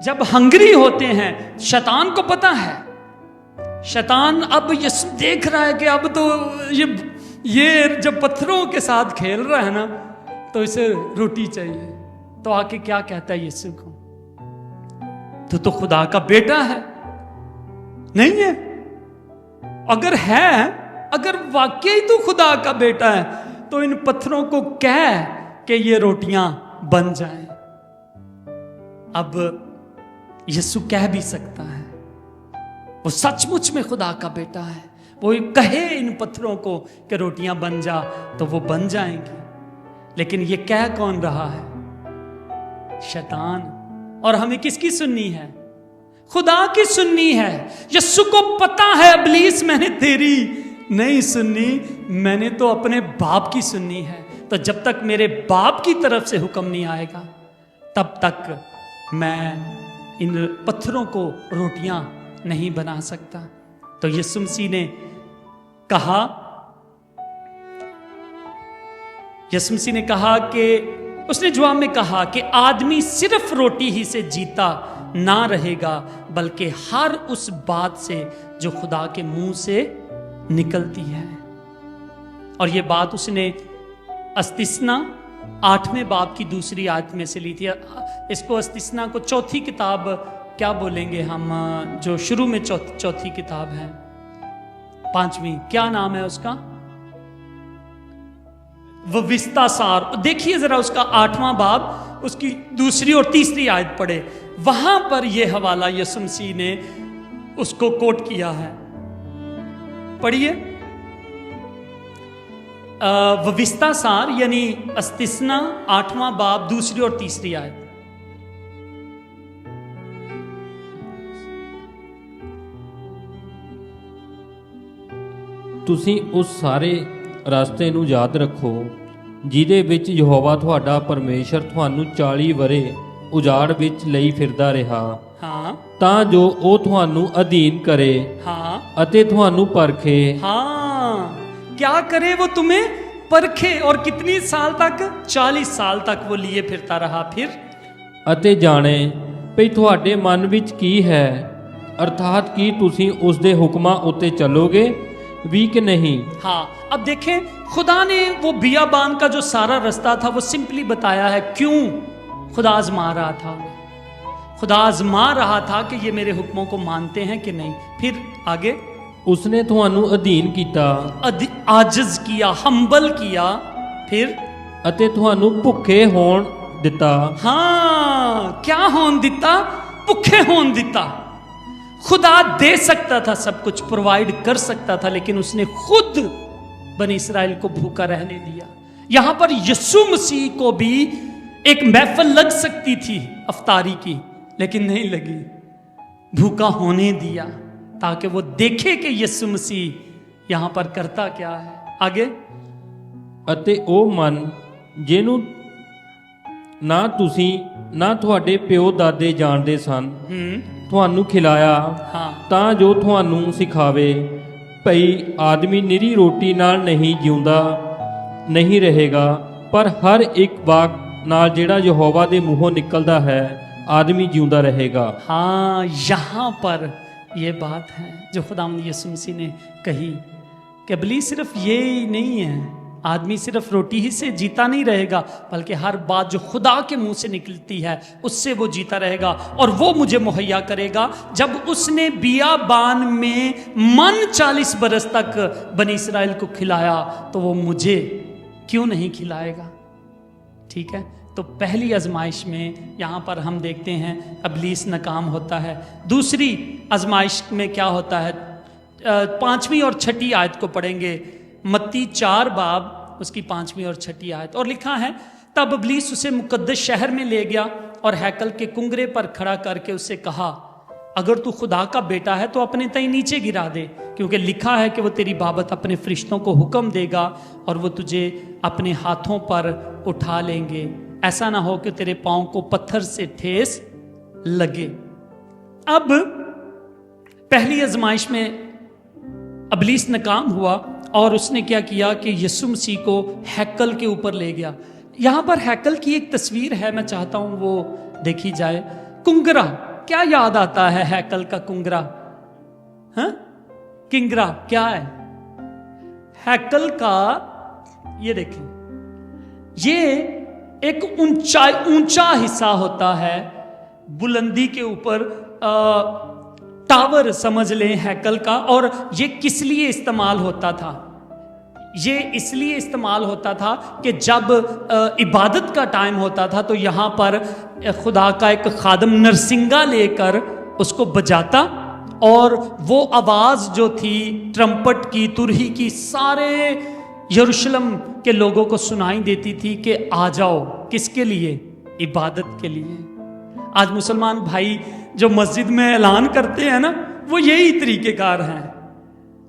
जब हंगरी होते हैं, शैतान को पता है, शैतान अब ये देख रहा है कि अब तो ये जब पत्थरों के साथ खेल रहा है ना, तो इसे रोटी चाहिए। तो आके क्या कहता है यीशु को? तो खुदा का बेटा है। नहीं है? अगर है, अगर वाकई तो खुदा का बेटा है, तो इन पत्थरों को कह कि ये रोटियां बन जाएं। अब यीशु कह भी सकता है, वो सचमुच में खुदा का बेटा है। वो कहे इन पत्थरों को कि रोटियां बन जा, तो वो बन जाएंगी। लेकिन ये कह कौन रहा है? शैतान। और हमें किसकी सुननी है? खुदा की सुननी है। यीशु को पता है इब्लीस मैंने तेरी नहीं सुननी, मैंने तो अपने बाप की सुननी है। तो जब तक मेरे बाप की तरफ से हुक्म नहीं आएगा, तब तक मैं इन पत्थरों को रोटियां नहीं बना सकता। तो यीशु मसीह ने कहा, यीशु मसीह ने कहा कि उसने जवाब में कहा कि आदमी सिर्फ रोटी ही से जीता ना रहेगा, बल्कि हर उस बात से जो खुदा के मुंह से निकलती है। और ये बात उसने अस्तिस्ना 8वें बाब की दूसरी आयत में से ली थी। इसको अस्तिस्ना को चौथी किताब क्या बोलेंगे हम, जो शुरू में चौथी किताब है, 5वीं, क्या नाम है उसका? वविस्ता सार। देखिए जरा उसका 8वां बाब, उसकी दूसरी और तीसरी आयत पढ़े, वहां पर यह हवाला यीशु मसीह ने उसको कोट किया है। पढ़िए, वविस्ता सार यानी अस्तिस्ना 8वां बाब दूसरी और तीसरी आयत। ਤੁਸੀਂ ਉਸ ਸਾਰੇ ਰਸਤੇ ਨੂੰ ਯਾਦ ਰੱਖੋ ਜਿਹਦੇ ਵਿੱਚ ਯਹੋਵਾ ਤੁਹਾਡਾ ਪਰਮੇਸ਼ਰ ਤੁਹਾਨੂੰ 40 ਵਰੇ ਉਜਾੜ ਵਿੱਚ ਲਈ ਫਿਰਦਾ ਰਿਹਾ, हाँ ਤਾਂ ਜੋ ਉਹ ਤੁਹਾਨੂੰ ਅਧੀਨ ਕਰੇ हाँ ਅਤੇ ਤੁਹਾਨੂੰ ਪਰਖੇ। हाँ, क्या करे वो तुम्हें परखे। और कितनी साल तक? 40 साल तक वो लिए फिरता रहा। फिर ਅਤੇ ਜਾਣੇ ਭਈ ਤੁਹਾਡੇ ਮਨ ਵਿੱਚ ਕੀ ਹੈ, ਅਰਥਾਤ ਕੀ ਤੁਸੀਂ ਉਸ ਦੇ ਹੁਕਮਾਂ ਉੱਤੇ ਚੱਲੋਗੇ ਵੀ कि नहीं। हाँ, अब देखें, खुदा ने वो बियाबान का जो सारा रास्ता था वो सिंपली बताया है। क्यों? खुदा आजमा रहा था, खुदा आजमा रहा था कि ये मेरे हुक्मों को मानते हैं कि नहीं। फिर आगे ਉਸਨੇ ਤੁਹਾਨੂੰ ਅਧੀਨ ਕੀਤਾ आजिज किया, हम्बल किया। फिर ਅਤੇ ਤੁਹਾਨੂੰ ਭੁੱਖੇ ਹੋਣ ਦਿੱਤਾ। हाँ, क्या होन दिता? भुखे होन दिता। खुदा दे सकता था, सब कुछ प्रोवाइड कर सकता था, लेकिन उसने खुद बनी इसराइल को भूखा रहने दिया। यहां पर यीशु मसीह को भी एक महफिल लग सकती थी अफ्तारी की, लेकिन नहीं लगी। भूखा होने दिया ताकि वो देखे कि यीशु मसीह यहां पर करता क्या है। आगे, ਅਤੇ ਉਹ ਮਨ ਜਿਹਨੂੰ ਨਾ ਤੁਸੀਂ ਨਾ ਤੁਹਾਡੇ ਪਿਓ ਦਾਦੇ ਜਾਣਦੇ ਸਨ ਤੁਹਾਨੂੰ ਖਿਲਾਇਆ, हाँ ਤਾਂ ਜੋ ਤੁਹਾਨੂੰ ਸਿਖਾਵੇ ਭਈ ਆਦਮੀ ਨਿਰੀ ਰੋਟੀ ਨਾਲ ਨਹੀਂ ਜਿਉਂਦਾ ਨਹੀਂ ਰਹੇਗਾ, ਪਰ ਹਰ ਇੱਕ ਵਾਕ ਨਾਲ ਜਿਹੜਾ ਯਹੋਵਾ ਦੇ ਮੂੰਹੋਂ ਨਿਕਲਦਾ ਹੈ आदमी जिंदा रहेगा। हाँ, यहाँ पर ये बात है जो खुदावंद यीशु मसीह ने कही कि इब्लीस सिर्फ ये ही नहीं है, आदमी सिर्फ रोटी ही से जीता नहीं रहेगा, बल्कि हर बात जो खुदा के मुंह से निकलती है उससे वो जीता रहेगा। और वो मुझे मुहैया करेगा। जब उसने बियाबान में मन 40 बरस तक बनी इसराइल को खिलाया, तो वो मुझे क्यों नहीं खिलाएगा? ठीक है, तो पहली आजमाइश में यहाँ पर हम देखते हैं इब्लीस नाकाम होता है। दूसरी आजमाइश में क्या होता है? 5वीं और 6ठी आयत को पढ़ेंगे, मत्ती 4 बाब उसकी 5वीं और 6ठी आयत। और लिखा है, तब इब्लीस उसे मुकद्दस शहर में ले गया और हैकल के कुंगरे पर खड़ा करके उससे कहा, अगर तू खुदा का बेटा है तो अपने तई नीचे गिरा दे, क्योंकि लिखा है कि वो तेरी बाबत अपने फरिश्तों को हुक्म देगा और वो तुझे अपने हाथों पर उठा लेंगे, ऐसा ना हो कि तेरे पांव को पत्थर से ठेस लगे। अब पहली आजमाइश में इब्लीस नाकाम हुआ और उसने क्या किया कि यीशु मसीह को हैकल के ऊपर ले गया। यहां पर हैकल की एक तस्वीर है, मैं चाहता हूं वो देखी जाए। कुंगरा, क्या याद आता है हैकल का? कुंगरा, हाँ, किंगरा क्या है? हैकल का, ये देखिए, ये एक ऊंचा हिस्सा होता है, बुलंदी के ऊपर टावर समझ लें हैकल का। और ये किस लिए इस्तेमाल होता था? ये इसलिए इस्तेमाल होता था कि जब इबादत का टाइम होता था तो यहाँ पर खुदा का एक खादम नरसिंगा लेकर उसको बजाता, और वो आवाज़ जो थी ट्रम्पट की, तुरही की, सारे यरूशलेम के लोगों को सुनाई देती थी कि आ जाओ। किसके लिए? इबादत के लिए। आज मुसलमान भाई जो मस्जिद में ऐलान करते हैं ना, वो यही तरीक़ेकार हैं।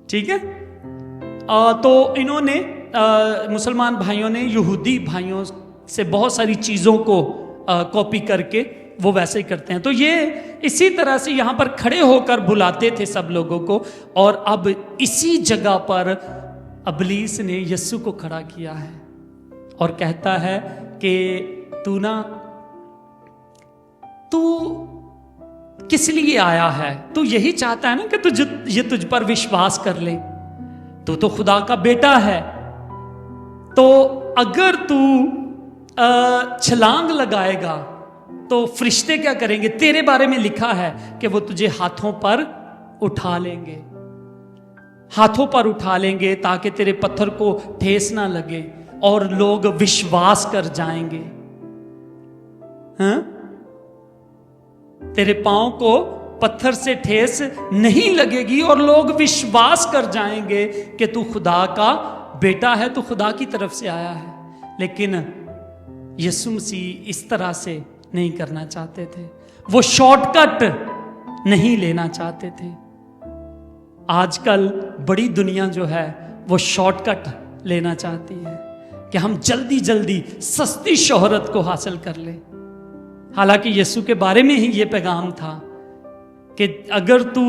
ठीक है, तो इन्होंने मुसलमान भाइयों ने यहूदी भाइयों से बहुत सारी चीज़ों को कॉपी करके वो वैसे ही करते हैं। तो ये इसी तरह से यहाँ पर खड़े होकर बुलाते थे सब लोगों को। और अब इसी जगह पर इब्लीस ने यीशु को खड़ा किया है और कहता है कि तू किस लिए आया है? तू यही चाहता है ना कि ये तुझ पर विश्वास कर ले, तू तो खुदा का बेटा है, तो अगर तू छलांग लगाएगा तो फरिश्ते क्या करेंगे? तेरे बारे में लिखा है कि वो तुझे हाथों पर उठा लेंगे, हाथों पर उठा लेंगे ताकि तेरे पत्थर को ठेस ना लगे और लोग विश्वास कर जाएंगे। हाँ? तेरे पांव को पत्थर से ठेस नहीं लगेगी और लोग विश्वास कर जाएंगे कि तू खुदा का बेटा है, तू खुदा की तरफ से आया है। लेकिन यीशु मसीह इस तरह से नहीं करना चाहते थे, वो शॉर्टकट नहीं लेना चाहते थे। आजकल बड़ी दुनिया जो है वो शॉर्टकट लेना चाहती है कि हम जल्दी जल्दी सस्ती शोहरत को हासिल कर ले। हालांकि यीशु के बारे में ही ये पैगाम था कि अगर तू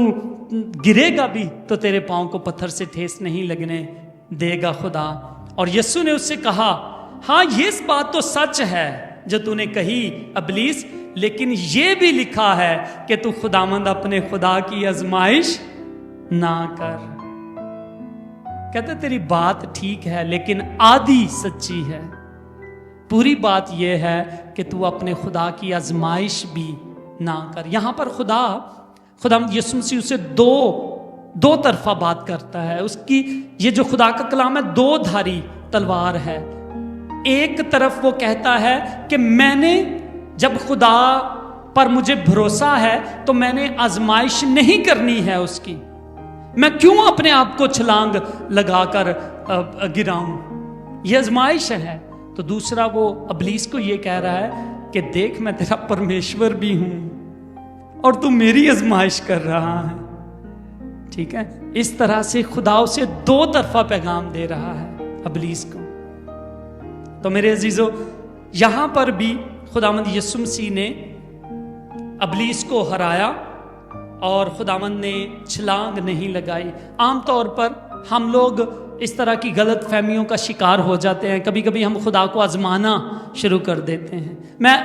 गिरेगा भी तो तेरे पांव को पत्थर से ठेस नहीं लगने देगा खुदा। और यीशु ने उससे कहा, हाँ ये बात तो सच है जो तूने कही इब्लीस, लेकिन ये भी लिखा है कि तू खुदामंद अपने खुदा की आजमाइश ना कर। कहते तेरी बात ठीक है लेकिन आधी सच्ची है, पूरी बात यह है कि तू अपने खुदा की आजमाइश भी ना कर। यहां पर खुदा यीशु मसीह उसे दो तरफा बात करता है। उसकी ये जो खुदा का कलाम है दो धारी तलवार है। एक तरफ वो कहता है कि मैंने जब खुदा पर मुझे भरोसा है तो मैंने आजमाइश नहीं करनी है उसकी, मैं क्यों अपने आप को छलांग लगाकर गिराऊं, ये आजमाइश है। तो दूसरा वो इब्लीस को ये कह रहा है कि देख मैं तेरा परमेश्वर भी हूं और तू मेरी आजमाइश कर रहा है। ठीक है, इस तरह से खुदा उसे दो तरफा पैगाम दे रहा है इब्लीस को। तो मेरे अजीजों, यहां पर भी खुदावंद यीशु मसीह ने इब्लीस को हराया और खुदावंद ने छलांग नहीं लगाई। आमतौर पर हम लोग इस तरह की गलत फहमियों का शिकार हो जाते हैं। कभी कभी हम खुदा को आजमाना शुरू कर देते हैं। मैं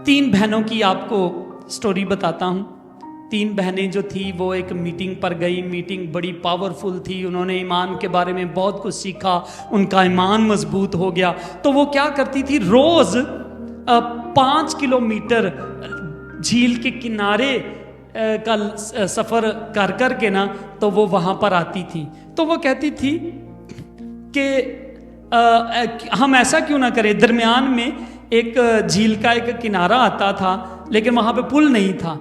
3 बहनों की आपको स्टोरी बताता हूँ। 3 बहनें जो थी वो एक मीटिंग पर गई। मीटिंग बड़ी पावरफुल थी, उन्होंने ईमान के बारे में बहुत कुछ सीखा, उनका ईमान मजबूत हो गया। तो वो क्या करती थी, रोज 5 किलोमीटर झील के किनारे का सफ़र कर कर के ना तो वो वहाँ पर आती थी। तो वो कहती थी कि हम ऐसा क्यों ना करें। दरमियान में एक झील का एक किनारा आता था लेकिन वहाँ पे पुल नहीं था।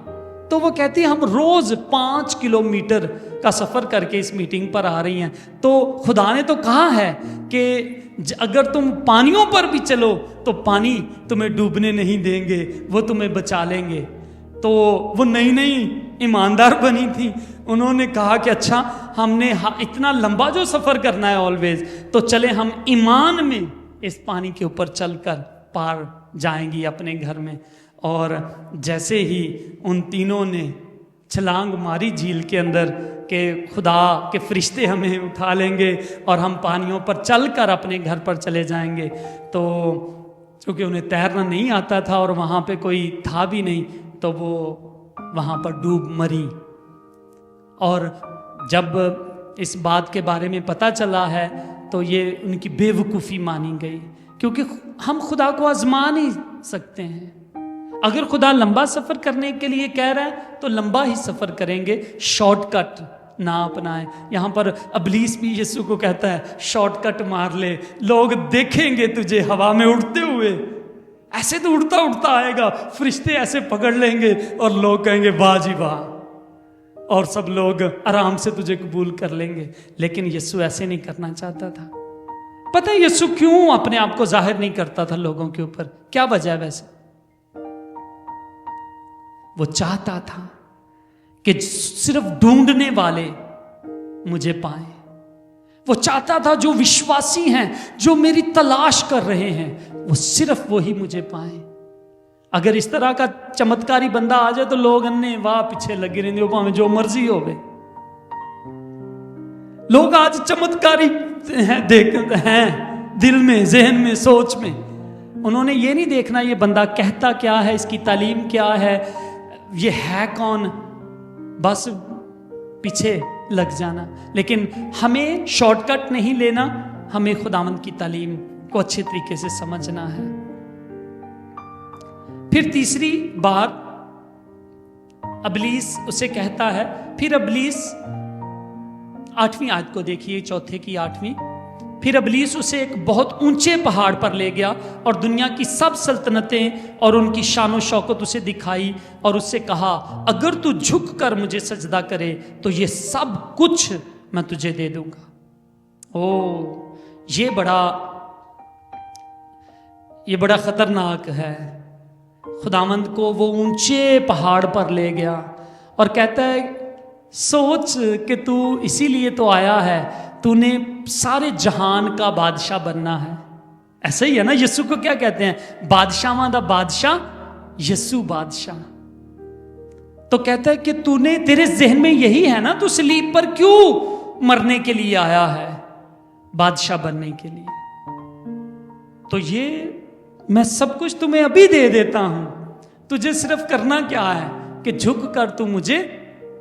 तो वो कहती हम रोज़ 5 किलोमीटर का सफ़र करके इस मीटिंग पर आ रही हैं। तो खुदा ने तो कहा है कि अगर तुम पानियों पर भी चलो तो पानी तुम्हें डूबने नहीं देंगे, वो तुम्हें बचा लेंगे। तो वो नई ईमानदार बनी थी। उन्होंने कहा कि अच्छा हमने इतना लंबा जो सफ़र करना है ऑलवेज, तो चले हम ईमान में इस पानी के ऊपर चलकर पार जाएंगी अपने घर में। और जैसे ही उन तीनों ने छलांग मारी झील के अंदर कि खुदा के फरिश्ते हमें उठा लेंगे और हम पानियों पर चलकर अपने घर पर चले जाएंगे, तो चूँकि उन्हें तैरना नहीं आता था और वहाँ पे कोई था भी नहीं, तो वो वहाँ पर डूब मरी। और जब इस बात के बारे में पता चला है तो ये उनकी बेवकूफ़ी मानी गई, क्योंकि हम खुदा को आजमा नहीं सकते हैं। अगर खुदा लंबा सफ़र करने के लिए कह रहा है तो लंबा ही सफ़र करेंगे, शॉर्टकट ना अपनाएं। यहाँ पर इब्लीस भी यीशु को कहता है शॉर्टकट मार ले, लोग देखेंगे तुझे हवा में उड़ते हुए, ऐसे तो उड़ता उड़ता आएगा, फरिश्ते ऐसे पकड़ लेंगे और लोग कहेंगे वाह जी वाह, और सब लोग आराम से तुझे कबूल कर लेंगे। लेकिन यीशु ऐसे नहीं करना चाहता था। पता है यीशु क्यों अपने आप को जाहिर नहीं करता था लोगों के ऊपर? क्या वजह है वैसे? वो चाहता था कि सिर्फ ढूंढने वाले मुझे पाएं। वो चाहता था जो विश्वासी हैं, जो मेरी तलाश कर रहे हैं, वो सिर्फ वही मुझे पाएं। अगर इस तरह का चमत्कारी बंदा आ जाए तो लोग अन्ने वाह पीछे लगे रहेंगे, भावें जो मर्जी हो। लोग आज चमत्कारी हैं, देखते हैं दिल में, जहन में, सोच में। उन्होंने ये नहीं देखना ये बंदा कहता क्या है, इसकी तालीम क्या है, ये है कौन, बस पीछे लग जाना। लेकिन हमें शॉर्टकट नहीं लेना, हमें खुदावंद की तालीम को अच्छे तरीके से समझना है। फिर तीसरी बार इब्लीस उसे कहता है, फिर इब्लीस 8वीं आयत को देखिए, 4 की 8वीं। फिर इब्लीस उसे एक बहुत ऊंचे पहाड़ पर ले गया और दुनिया की सब सल्तनतें और उनकी शान व शौकत उसे दिखाई और उससे कहा, अगर तू झुक कर मुझे सजदा करे तो ये सब कुछ मैं तुझे दे दूंगा। ओ, ये बड़ा खतरनाक है। खुदावंद को वो ऊंचे पहाड़ पर ले गया और कहता है, सोच कि तू इसीलिए तो आया है, तूने सारे जहान का बादशाह बनना है। ऐसा ही है ना, यीशु को क्या कहते हैं, बादशाहां दा बादशाह, यीशु बादशाह। तो कहता है कि तूने, तेरे जहन में यही है ना, तू सलीब पर क्यों मरने के लिए आया है, बादशाह बनने के लिए। तो ये मैं सब कुछ तुम्हें अभी दे देता हूं, तुझे सिर्फ करना क्या है कि झुक कर तू मुझे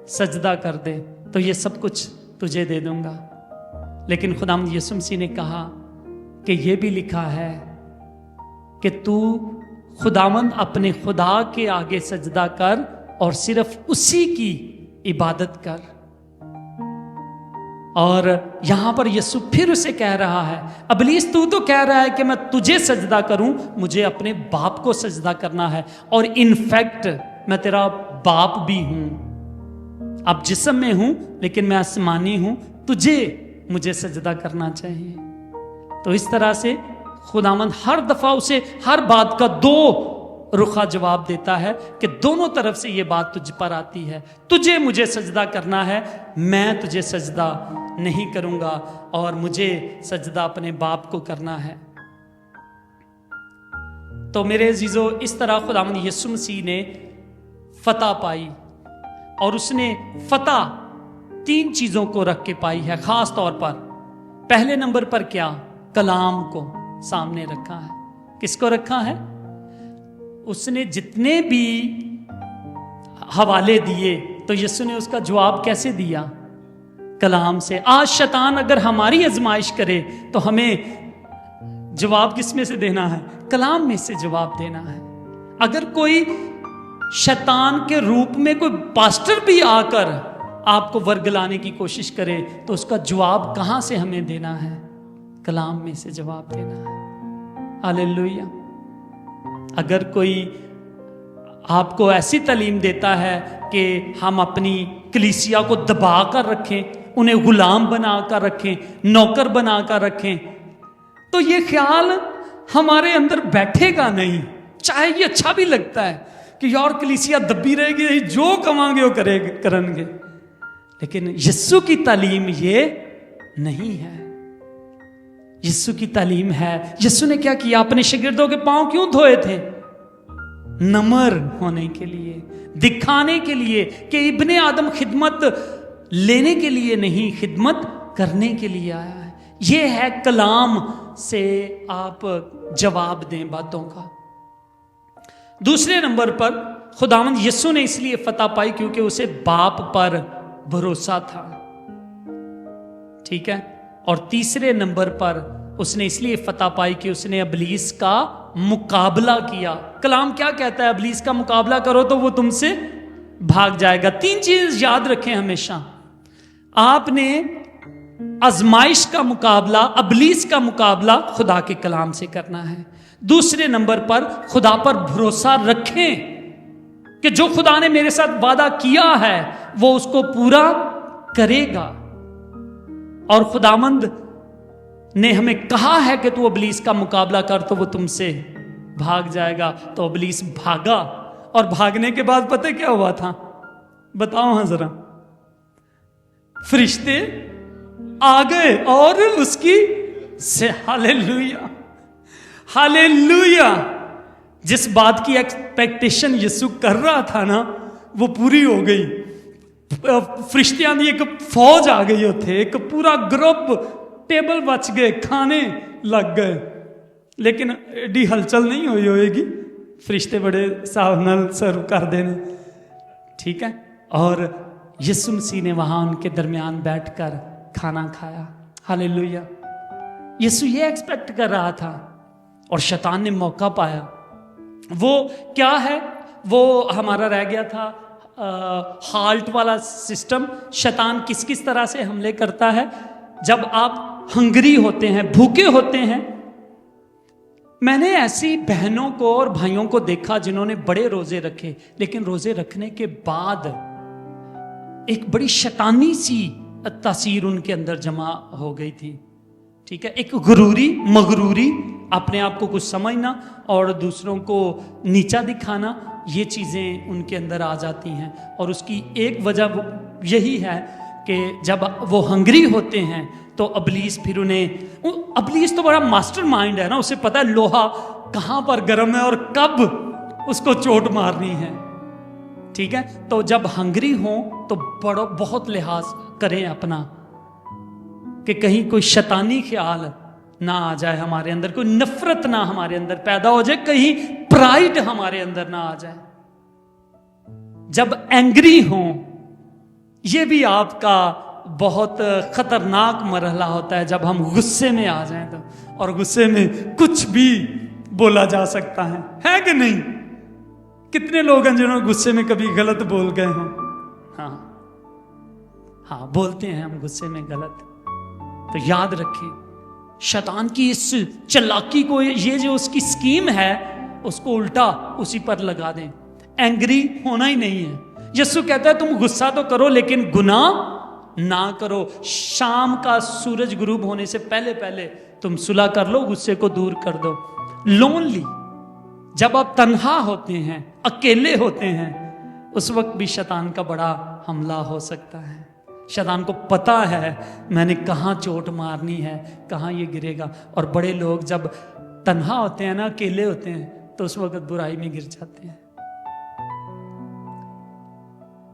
सजदा कर दे, तो ये सब कुछ तुझे दे दूंगा। लेकिन खुदावंद यीशु मसीह ने कहा कि ये भी लिखा है कि तू खुदावंद अपने खुदा के आगे सजदा कर और सिर्फ उसी की इबादत कर। और यहां पर यीशु फिर उसे कह रहा है, इब्लीस तू तो कह रहा है कि मैं तुझे सजदा करूं, मुझे अपने बाप को सजदा करना है, और इनफैक्ट मैं तेरा बाप भी हूं, अब जिस्म में हूं लेकिन मैं आसमानी हूं, तुझे मुझे सजदा करना चाहिए। तो इस तरह से खुदावंद हर दफा उसे हर बात का 2 रुखा जवाब देता है कि दोनों तरफ से ये बात तुझ पर आती है, तुझे मुझे सजदा करना है, मैं तुझे सजदा नहीं करूंगा, और मुझे सजदा अपने बाप को करना है। तो मेरे अजीजों, इस तरह खुदावंद यीशु मसीह ने फतह पाई, और उसने फतह 3 चीजों को रख के पाई है खास तौर पर। पहले नंबर पर क्या, कलाम को सामने रखा है। किसको रखा है? उसने जितने भी हवाले दिए तो यीशु ने उसका जवाब कैसे दिया, कलाम से। आज शैतान अगर हमारी आजमाइश करे तो हमें जवाब किस में से देना है, कलाम में से जवाब देना है। अगर कोई शैतान के रूप में कोई पास्टर भी आकर आपको वर्गलाने की कोशिश करे तो उसका जवाब कहां से हमें देना है, कलाम में से जवाब देना है। हालेलुया। अगर कोई आपको ऐसी तालीम देता है कि हम अपनी कलीसिया को दबा कर रखें, उन्हें गुलाम बना कर रखें, नौकर बना कर रखें, तो ये ख्याल हमारे अंदर बैठेगा नहीं। चाहे ये अच्छा भी लगता है कि यार कलीसिया दबी रहेगी, जो कमांगे वो करेंगे, लेकिन यीशु की तालीम ये नहीं है। यीशु की तालीम है, यीशु ने क्या किया, अपने शागिर्दों के पांव क्यों धोए थे, नम्र होने के लिए, दिखाने के लिए कि इब्ने आदम खिदमत लेने के लिए नहीं, खिदमत करने के लिए आया है। ये है कलाम से आप जवाब दें बातों का। दूसरे नंबर पर खुदावंद यीशु ने इसलिए फतह पाई क्योंकि उसे बाप पर भरोसा था, ठीक है। और तीसरे नंबर पर उसने इसलिए फतह पाई कि उसने इब्लीस का मुकाबला किया। कलाम क्या कहता है, इब्लीस का मुकाबला करो तो वो तुमसे भाग जाएगा। 3 चीज याद रखें हमेशा, आपने आजमाइश का मुकाबला, इब्लीस का मुकाबला खुदा के कलाम से करना है। दूसरे नंबर पर खुदा पर भरोसा रखें कि जो खुदा ने मेरे साथ वादा किया है वो उसको पूरा करेगा। और खुदावंद ने हमें कहा है कि तू इब्लीस का मुकाबला कर तो वो तुमसे भाग जाएगा। तो इब्लीस भागा, और भागने के बाद पता क्या हुआ था, बताओ हाँ जरा। फरिश्ते आ गए और उसकी से हालेलुया, हालेलुया। जिस बात की एक्सपेक्टेशन यीशु कर रहा था ना, वो पूरी हो गई। फरिश्तियां की एक फौज आ गई उथे, एक पूरा ग्रुप, टेबल बच गए, खाने लग गए, लेकिन एडी हलचल नहीं हुई होएगी, फरिश्ते बड़े साहब नाल सर्व कर देने, ठीक है। और यीशु मसीह ने वहां उनके दरमियान बैठकर खाना खाया। हालेलुया। यीशु ये एक्सपेक्ट कर रहा था और शैतान ने मौका पाया। वो क्या है, वो हमारा रह गया था हाल्ट वाला सिस्टम। शैतान किस किस तरह से हमले करता है? जब आप हंगरी होते हैं, भूखे होते हैं। मैंने ऐसी बहनों को और भाइयों को देखा जिन्होंने बड़े रोजे रखे, लेकिन रोजे रखने के बाद एक बड़ी शैतानी सी तासीर उनके अंदर जमा हो गई थी। ठीक है, एक मगरूरी, अपने आप को कुछ समझना और दूसरों को नीचा दिखाना, ये चीज़ें उनके अंदर आ जाती हैं। और उसकी एक वजह यही है कि जब वो हंगरी होते हैं तो अबलीस फिर अबलीस तो बड़ा मास्टर माइंड है ना, उसे पता है लोहा कहाँ पर गर्म है और कब उसको चोट मारनी है। ठीक है, तो जब हंगरी हो तो बहुत लिहाज करें अपना, कि कहीं कोई शैतानी ख्याल ना आ जाए हमारे अंदर, कोई नफरत ना हमारे अंदर पैदा हो जाए, कहीं प्राइड हमारे अंदर ना आ जाए। जब एंग्री हो, ये भी आपका बहुत खतरनाक मरहला होता है जब हम गुस्से में आ जाएं तो, और गुस्से में कुछ भी बोला जा सकता है कि नहीं? कितने लोग हैं जिन्होंने गुस्से में कभी गलत बोल गए हों? हाँ, बोलते हैं हम गुस्से में गलत। तो याद रखें, शैतान की इस चालाकी को, ये जो उसकी स्कीम है, उसको उल्टा उसी पर लगा दें। एंग्री होना ही नहीं है। यीशु कहता है तुम गुस्सा तो करो लेकिन गुनाह ना करो। शाम का सूरज गुरूब होने से पहले पहले तुम सुलह कर लो, गुस्से को दूर कर दो। लोनली, जब आप तन्हा होते हैं, अकेले होते हैं, उस वक्त भी शैतान का बड़ा हमला हो सकता है। शैतान को पता है मैंने कहाँ चोट मारनी है, कहाँ ये गिरेगा। और बड़े लोग जब तन्हा होते हैं ना, अकेले होते हैं, तो उस वक्त बुराई में गिर जाते हैं।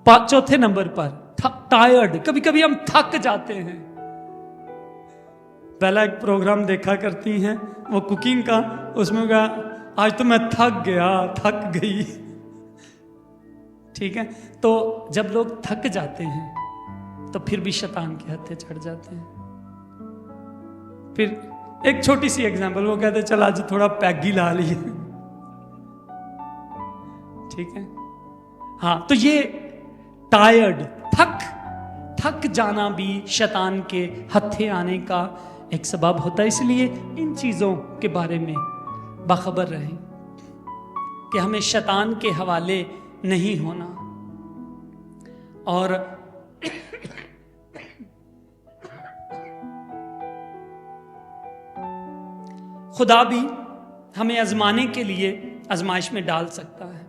चौथे नंबर पर टायर्ड, कभी कभी हम थक जाते हैं। पहला एक प्रोग्राम देखा करती हैं वो कुकिंग का, उसमें कहा आज तो मैं थक गई। ठीक है, तो जब लोग थक जाते हैं तो फिर भी शैतान के हत्थे चढ़ जाते हैं। फिर एक छोटी सी एग्जांपल, वो कहते चल आज थोड़ा पैगी ला लिए। ठीक है, हाँ, तो ये टायर्ड, थक जाना भी शैतान के हत्थे आने का एक सबब होता है। इसलिए इन चीजों के बारे में बाखबर रहें कि हमें शैतान के हवाले नहीं होना। और खुदा भी हमें आजमाने के लिए आजमाइश में डाल सकता है।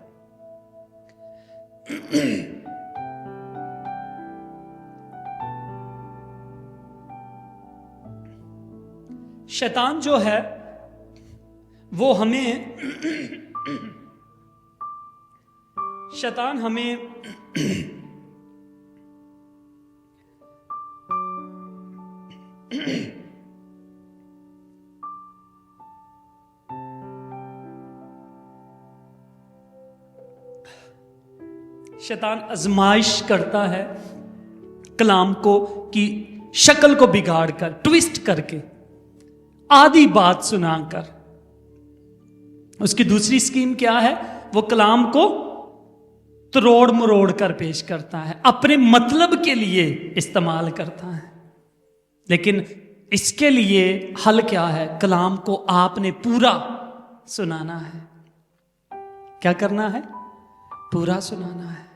शैतान जो है वो हमें शैतान हमें शैतान आजमाइश करता है कलाम को की शक्ल को बिगाड़ कर, ट्विस्ट करके, आधी बात सुनाकर। उसकी दूसरी स्कीम क्या है? वो कलाम को तरोड़ मरोड़ कर पेश करता है, अपने मतलब के लिए इस्तेमाल करता है। लेकिन इसके लिए हल क्या है? कलाम को आपने पूरा सुनाना है। क्या करना है? पूरा सुनाना है,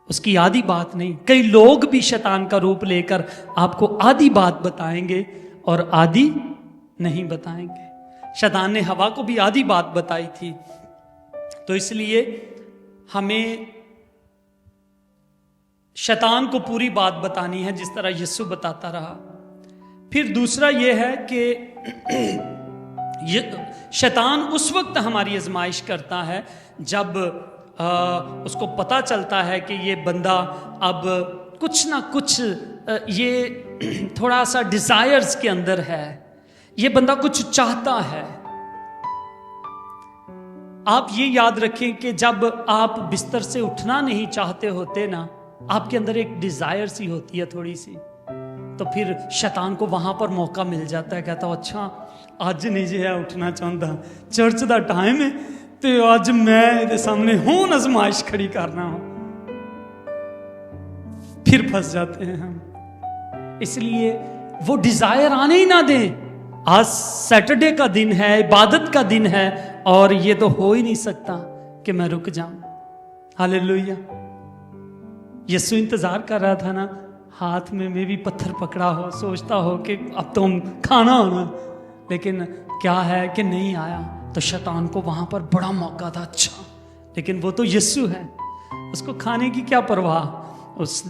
उसकी आधी बात नहीं। कई लोग भी शैतान का रूप लेकर आपको आधी बात बताएंगे और आधी नहीं बताएंगे। शैतान ने हवा को भी आधी बात बताई थी। तो इसलिए हमें शैतान को पूरी बात बतानी है, जिस तरह यीशु बताता रहा। फिर दूसरा यह है कि शैतान उस वक्त हमारी आजमाइश करता है जब उसको पता चलता है कि ये बंदा अब कुछ ना कुछ ये थोड़ा सा डिजायर्स के अंदर है, ये बंदा कुछ चाहता है। आप ये याद रखें कि जब आप बिस्तर से उठना नहीं चाहते होते ना, आपके अंदर एक डिजायर सी होती है थोड़ी सी تو پھر شیطان کو وہاں پر موقع مل جاتا ہے, کہتا ہوں اچھا اج نہیں جی اٹھنا چاہتا, چرچ دا ٹائم ہے تو اج میں دے سامنے ہوں آزمائش کھڑی کرنا ہوں. پھر پھنس جاتے ہیں ہم. اس لیے وہ ڈیزائر آنے ہی نہ دیں. آج سیٹرڈے کا دن ہے, عبادت کا دن ہے, اور یہ تو ہو ہی نہیں سکتا کہ میں رک جاؤں. ہاللیلویہ. یسوع انتظار کر رہا تھا نا, ہاتھ میں بھی پتھر پکڑا ہو, سوچتا ہو کہ اب تو ہم کھانا ہونا, لیکن کیا ہے کہ نہیں آیا. تو شیطان کو وہاں پر بڑا موقع تھا. اچھا لیکن وہ تو یسوع ہے, اس کو کھانے کی کیا پرواہ. اس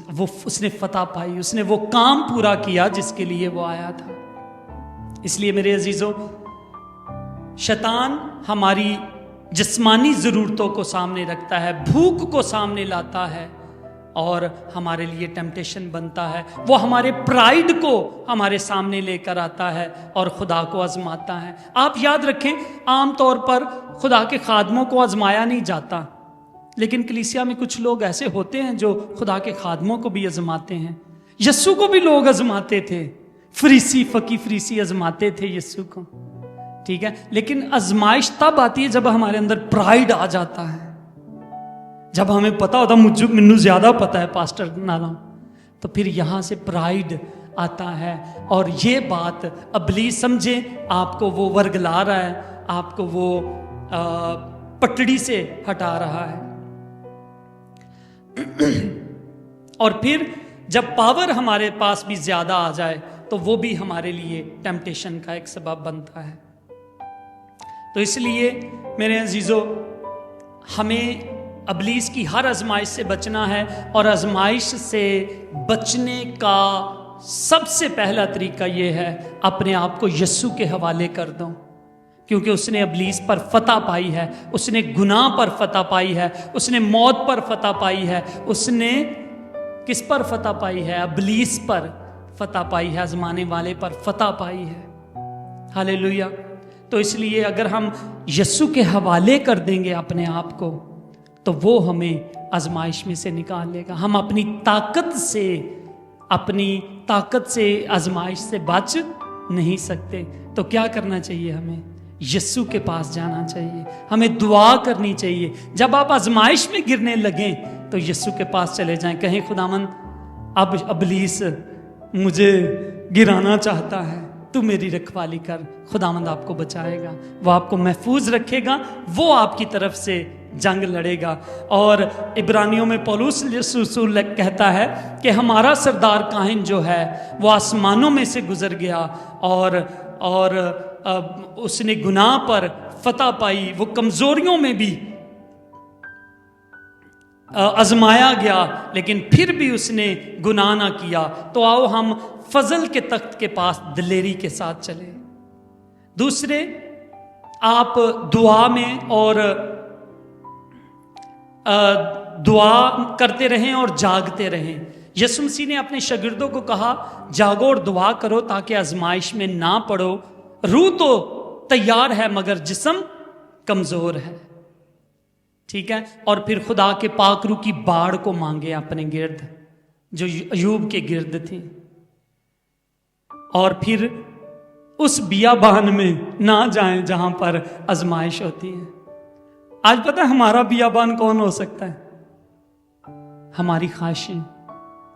نے فتح پائی, اس نے وہ کام پورا کیا جس کے لیے وہ آیا تھا. اس لیے میرے عزیزو, شیطان ہماری جسمانی ضرورتوں کو سامنے رکھتا ہے, بھوک کو سامنے لاتا ہے, اور ہمارے لیے ٹیمپٹیشن بنتا ہے. وہ ہمارے پرائیڈ کو ہمارے سامنے لے کر آتا ہے اور خدا کو آزماتا ہے. آپ یاد رکھیں, عام طور پر خدا کے خادموں کو آزمایا نہیں جاتا, لیکن کلیسیا میں کچھ لوگ ایسے ہوتے ہیں جو خدا کے خادموں کو بھی آزماتے ہیں. یسوع کو بھی لوگ آزماتے تھے, فریسی آزماتے تھے یسوع کو, ٹھیک ہے. لیکن آزمائش تب آتی ہے جب ہمارے اندر پرائیڈ آ جاتا ہے, جب ہمیں پتا ہوتا مجھے زیادہ پتا ہے پاسٹر نالا, تو پھر یہاں سے پرائیڈ آتا ہے. اور یہ بات ابلیس سمجھے آپ کو وہ ورگلا رہا ہے, آپ کو وہ پٹڑی سے ہٹا رہا ہے. اور پھر جب پاور ہمارے پاس بھی زیادہ آ جائے تو وہ بھی ہمارے لیے ٹیمپٹیشن کا ایک سبب بنتا ہے. تو اس لیے میرے عزیزو, ہمیں ابلیس کی ہر آزمائش سے بچنا ہے, اور آزمائش سے بچنے کا سب سے پہلا طریقہ یہ ہے اپنے آپ کو یسوع کے حوالے کر دو, کیونکہ اس نے ابلیس پر فتح پائی ہے, اس نے گناہ پر فتح پائی ہے, اس نے موت پر فتح پائی ہے. اس نے کس پر فتح پائی ہے؟ ابلیس پر فتح پائی ہے, آزمانے والے پر فتح پائی ہے. ہاللیلویہ. تو اس لیے اگر ہم یسوع کے حوالے کر دیں گے اپنے آپ کو, تو وہ ہمیں آزمائش میں سے نکال لے گا. ہم اپنی طاقت سے آزمائش سے بچ نہیں سکتے. تو کیا کرنا چاہیے؟ ہمیں یسوع کے پاس جانا چاہیے, ہمیں دعا کرنی چاہیے. جب آپ آزمائش میں گرنے لگیں تو یسوع کے پاس چلے جائیں, کہیں خداوند اب ابلیس مجھے گرانا چاہتا ہے, تو میری رکھوالی کر. خداوند آپ کو بچائے گا, وہ آپ کو محفوظ رکھے گا, وہ آپ کی طرف سے جنگ لڑے گا. اور عبرانیوں میں پولس رسول کہتا ہے کہ ہمارا سردار کاہن جو ہے وہ آسمانوں میں سے گزر گیا, اور اس نے گناہ پر فتح پائی, وہ کمزوریوں میں بھی آزمایا گیا, لیکن پھر بھی اس نے گناہ نہ کیا. تو آؤ ہم فضل کے تخت کے پاس دلیری کے ساتھ چلیں. دوسرے, آپ دعا میں اور دعا کرتے رہیں اور جاگتے رہیں. یسوع مسیح نے اپنے شاگردوں کو کہا, جاگو اور دعا کرو تاکہ آزمائش میں نہ پڑو. روح تو تیار ہے مگر جسم کمزور ہے, ٹھیک ہے. اور پھر خدا کے پاک روح کی باڑ کو مانگے اپنے گرد, جو ایوب کے گرد تھی. اور پھر اس بیابان میں نہ جائیں جہاں پر آزمائش ہوتی ہے. آج پتہ ہے ہمارا بیابان کون ہو سکتا ہے؟ ہماری خواہشیں,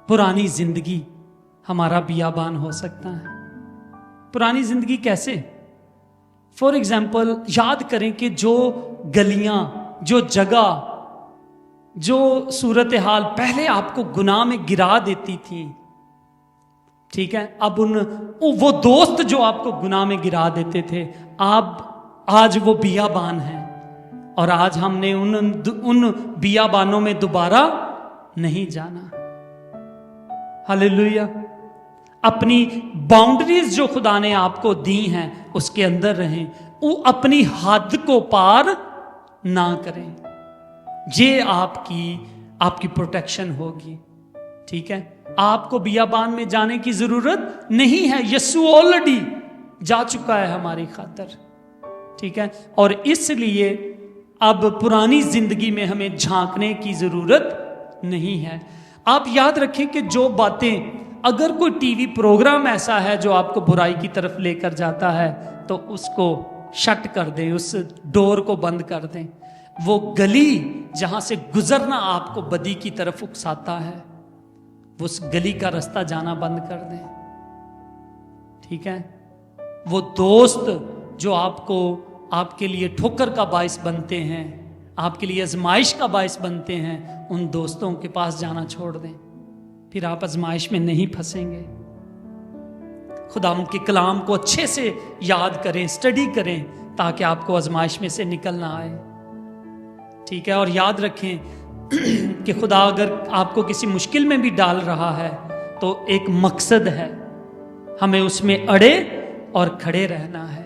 پرانی زندگی ہمارا بیابان ہو سکتا ہے. پرانی زندگی کیسے؟ فار ایگزامپل, یاد کریں کہ جو گلیاں, جو جگہ, جو صورتحال پہلے آپ کو گناہ میں گرا دیتی تھی, ٹھیک ہے, اب وہ دوست جو آپ کو گناہ میں گرا دیتے تھے, آج وہ بیابان ہیں, اور آج ہم نے ان بیابانوں میں دوبارہ نہیں جانا. ہاللیلویہ. اپنی باؤنڈریز جو خدا نے آپ کو دی ہیں اس کے اندر رہیں, وہ اپنی حد کو پار نہ کریں. یہ آپ کی پروٹیکشن ہوگی, ٹھیک ہے. آپ کو بیابان میں جانے کی ضرورت نہیں ہے, یسوع آلریڈی جا چکا ہے ہماری خاطر, ٹھیک ہے. اور اس لیے اب پرانی زندگی میں ہمیں جھانکنے کی ضرورت نہیں ہے. آپ یاد رکھیں کہ جو باتیں अगर कोई टीवी प्रोग्राम ऐसा है जो आपको बुराई की तरफ लेकर जाता है तो उसको शट कर दें, उस डोर को बंद कर दें। वो गली जहां से गुजरना आपको बदी की तरफ उकसाता है, वो उस गली का रास्ता जाना बंद कर दें। ठीक है, वो दोस्त जो आपको आपके लिए ठोकर का बायस बनते हैं, आपके लिए आजमाइश का बायस बनते हैं, उन दोस्तों के पास जाना छोड़ दें, फिर आप आजमाइश में नहीं फंसेंगे। खुदा उनके कलाम को अच्छे से याद करें, स्टडी करें, ताकि आपको आजमाइश में से निकलना आए। ठीक है, और याद रखें कि खुदा अगर आपको किसी मुश्किल में भी डाल रहा है तो एक मकसद है, हमें उसमें अड़े और खड़े रहना है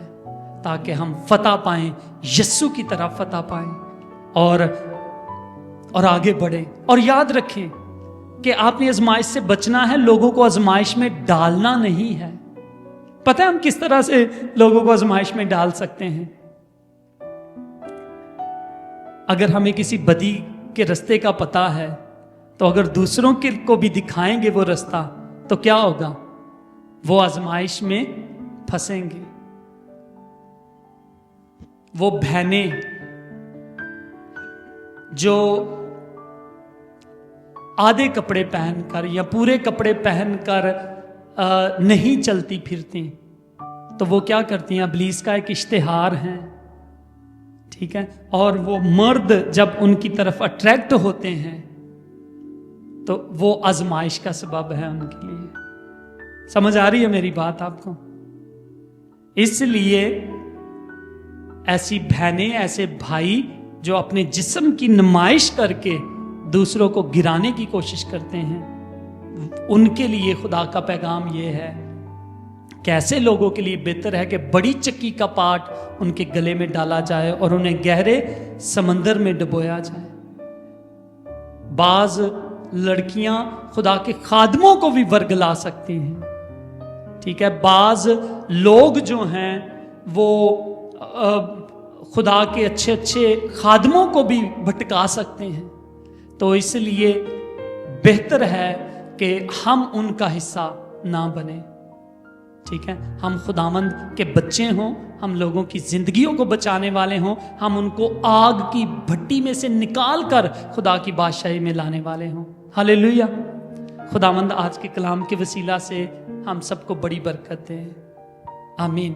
ताकि हम फतह पाएं, यस्सु की तरह फतह पाएं और आगे बढ़ें। और याद रखें कि आपने आजमाइश से बचना है, लोगों को आजमाइश में डालना नहीं है। पता है हम किस तरह से लोगों को आजमाइश में डाल सकते हैं? अगर हमें किसी बदी के रास्ते का पता है तो अगर दूसरों के को भी दिखाएंगे वो रास्ता, तो क्या होगा? वो आजमाइश में फंसेंगे। वो बहनें जो आधे कपड़े पहनकर या पूरे कपड़े पहनकर नहीं चलती फिरती, तो वो क्या करती हैं? इब्लीस का एक इश्तिहार है। ठीक है, और वो मर्द जब उनकी तरफ अट्रैक्ट होते हैं तो वो आजमाइश का सबब है उनके लिए। समझ आ रही है मेरी बात आपको? इसलिए ऐसी बहनें, ऐसे भाई जो अपने जिस्म की नुमाइश करके दूसरों को गिराने की कोशिश करते हैं, उनके लिए खुदा का पैगाम ये है, कैसे लोगों के लिए बेहतर है कि बड़ी चक्की का पाट उनके गले में डाला जाए और उन्हें गहरे समंदर में डुबोया जाए। बाज लड़कियां खुदा के खादमों को भी वर्गला सकती हैं। ठीक है, बाज लोग जो हैं वो खुदा के अच्छे अच्छे खादमों को भी भटका सकते हैं। तो इसलिए बेहतर है कि हम उनका हिस्सा ना बने। ठीक है, हम खुदावंद के बच्चे हों, हम लोगों की जिंदगियों को बचाने वाले हों, हम उनको आग की भट्टी में से निकाल कर खुदा की बादशाही में लाने वाले हों। हालेलुया। खुदावंद आज के कलाम के वसीला से हम सबको बड़ी बरकत दे। आमीन।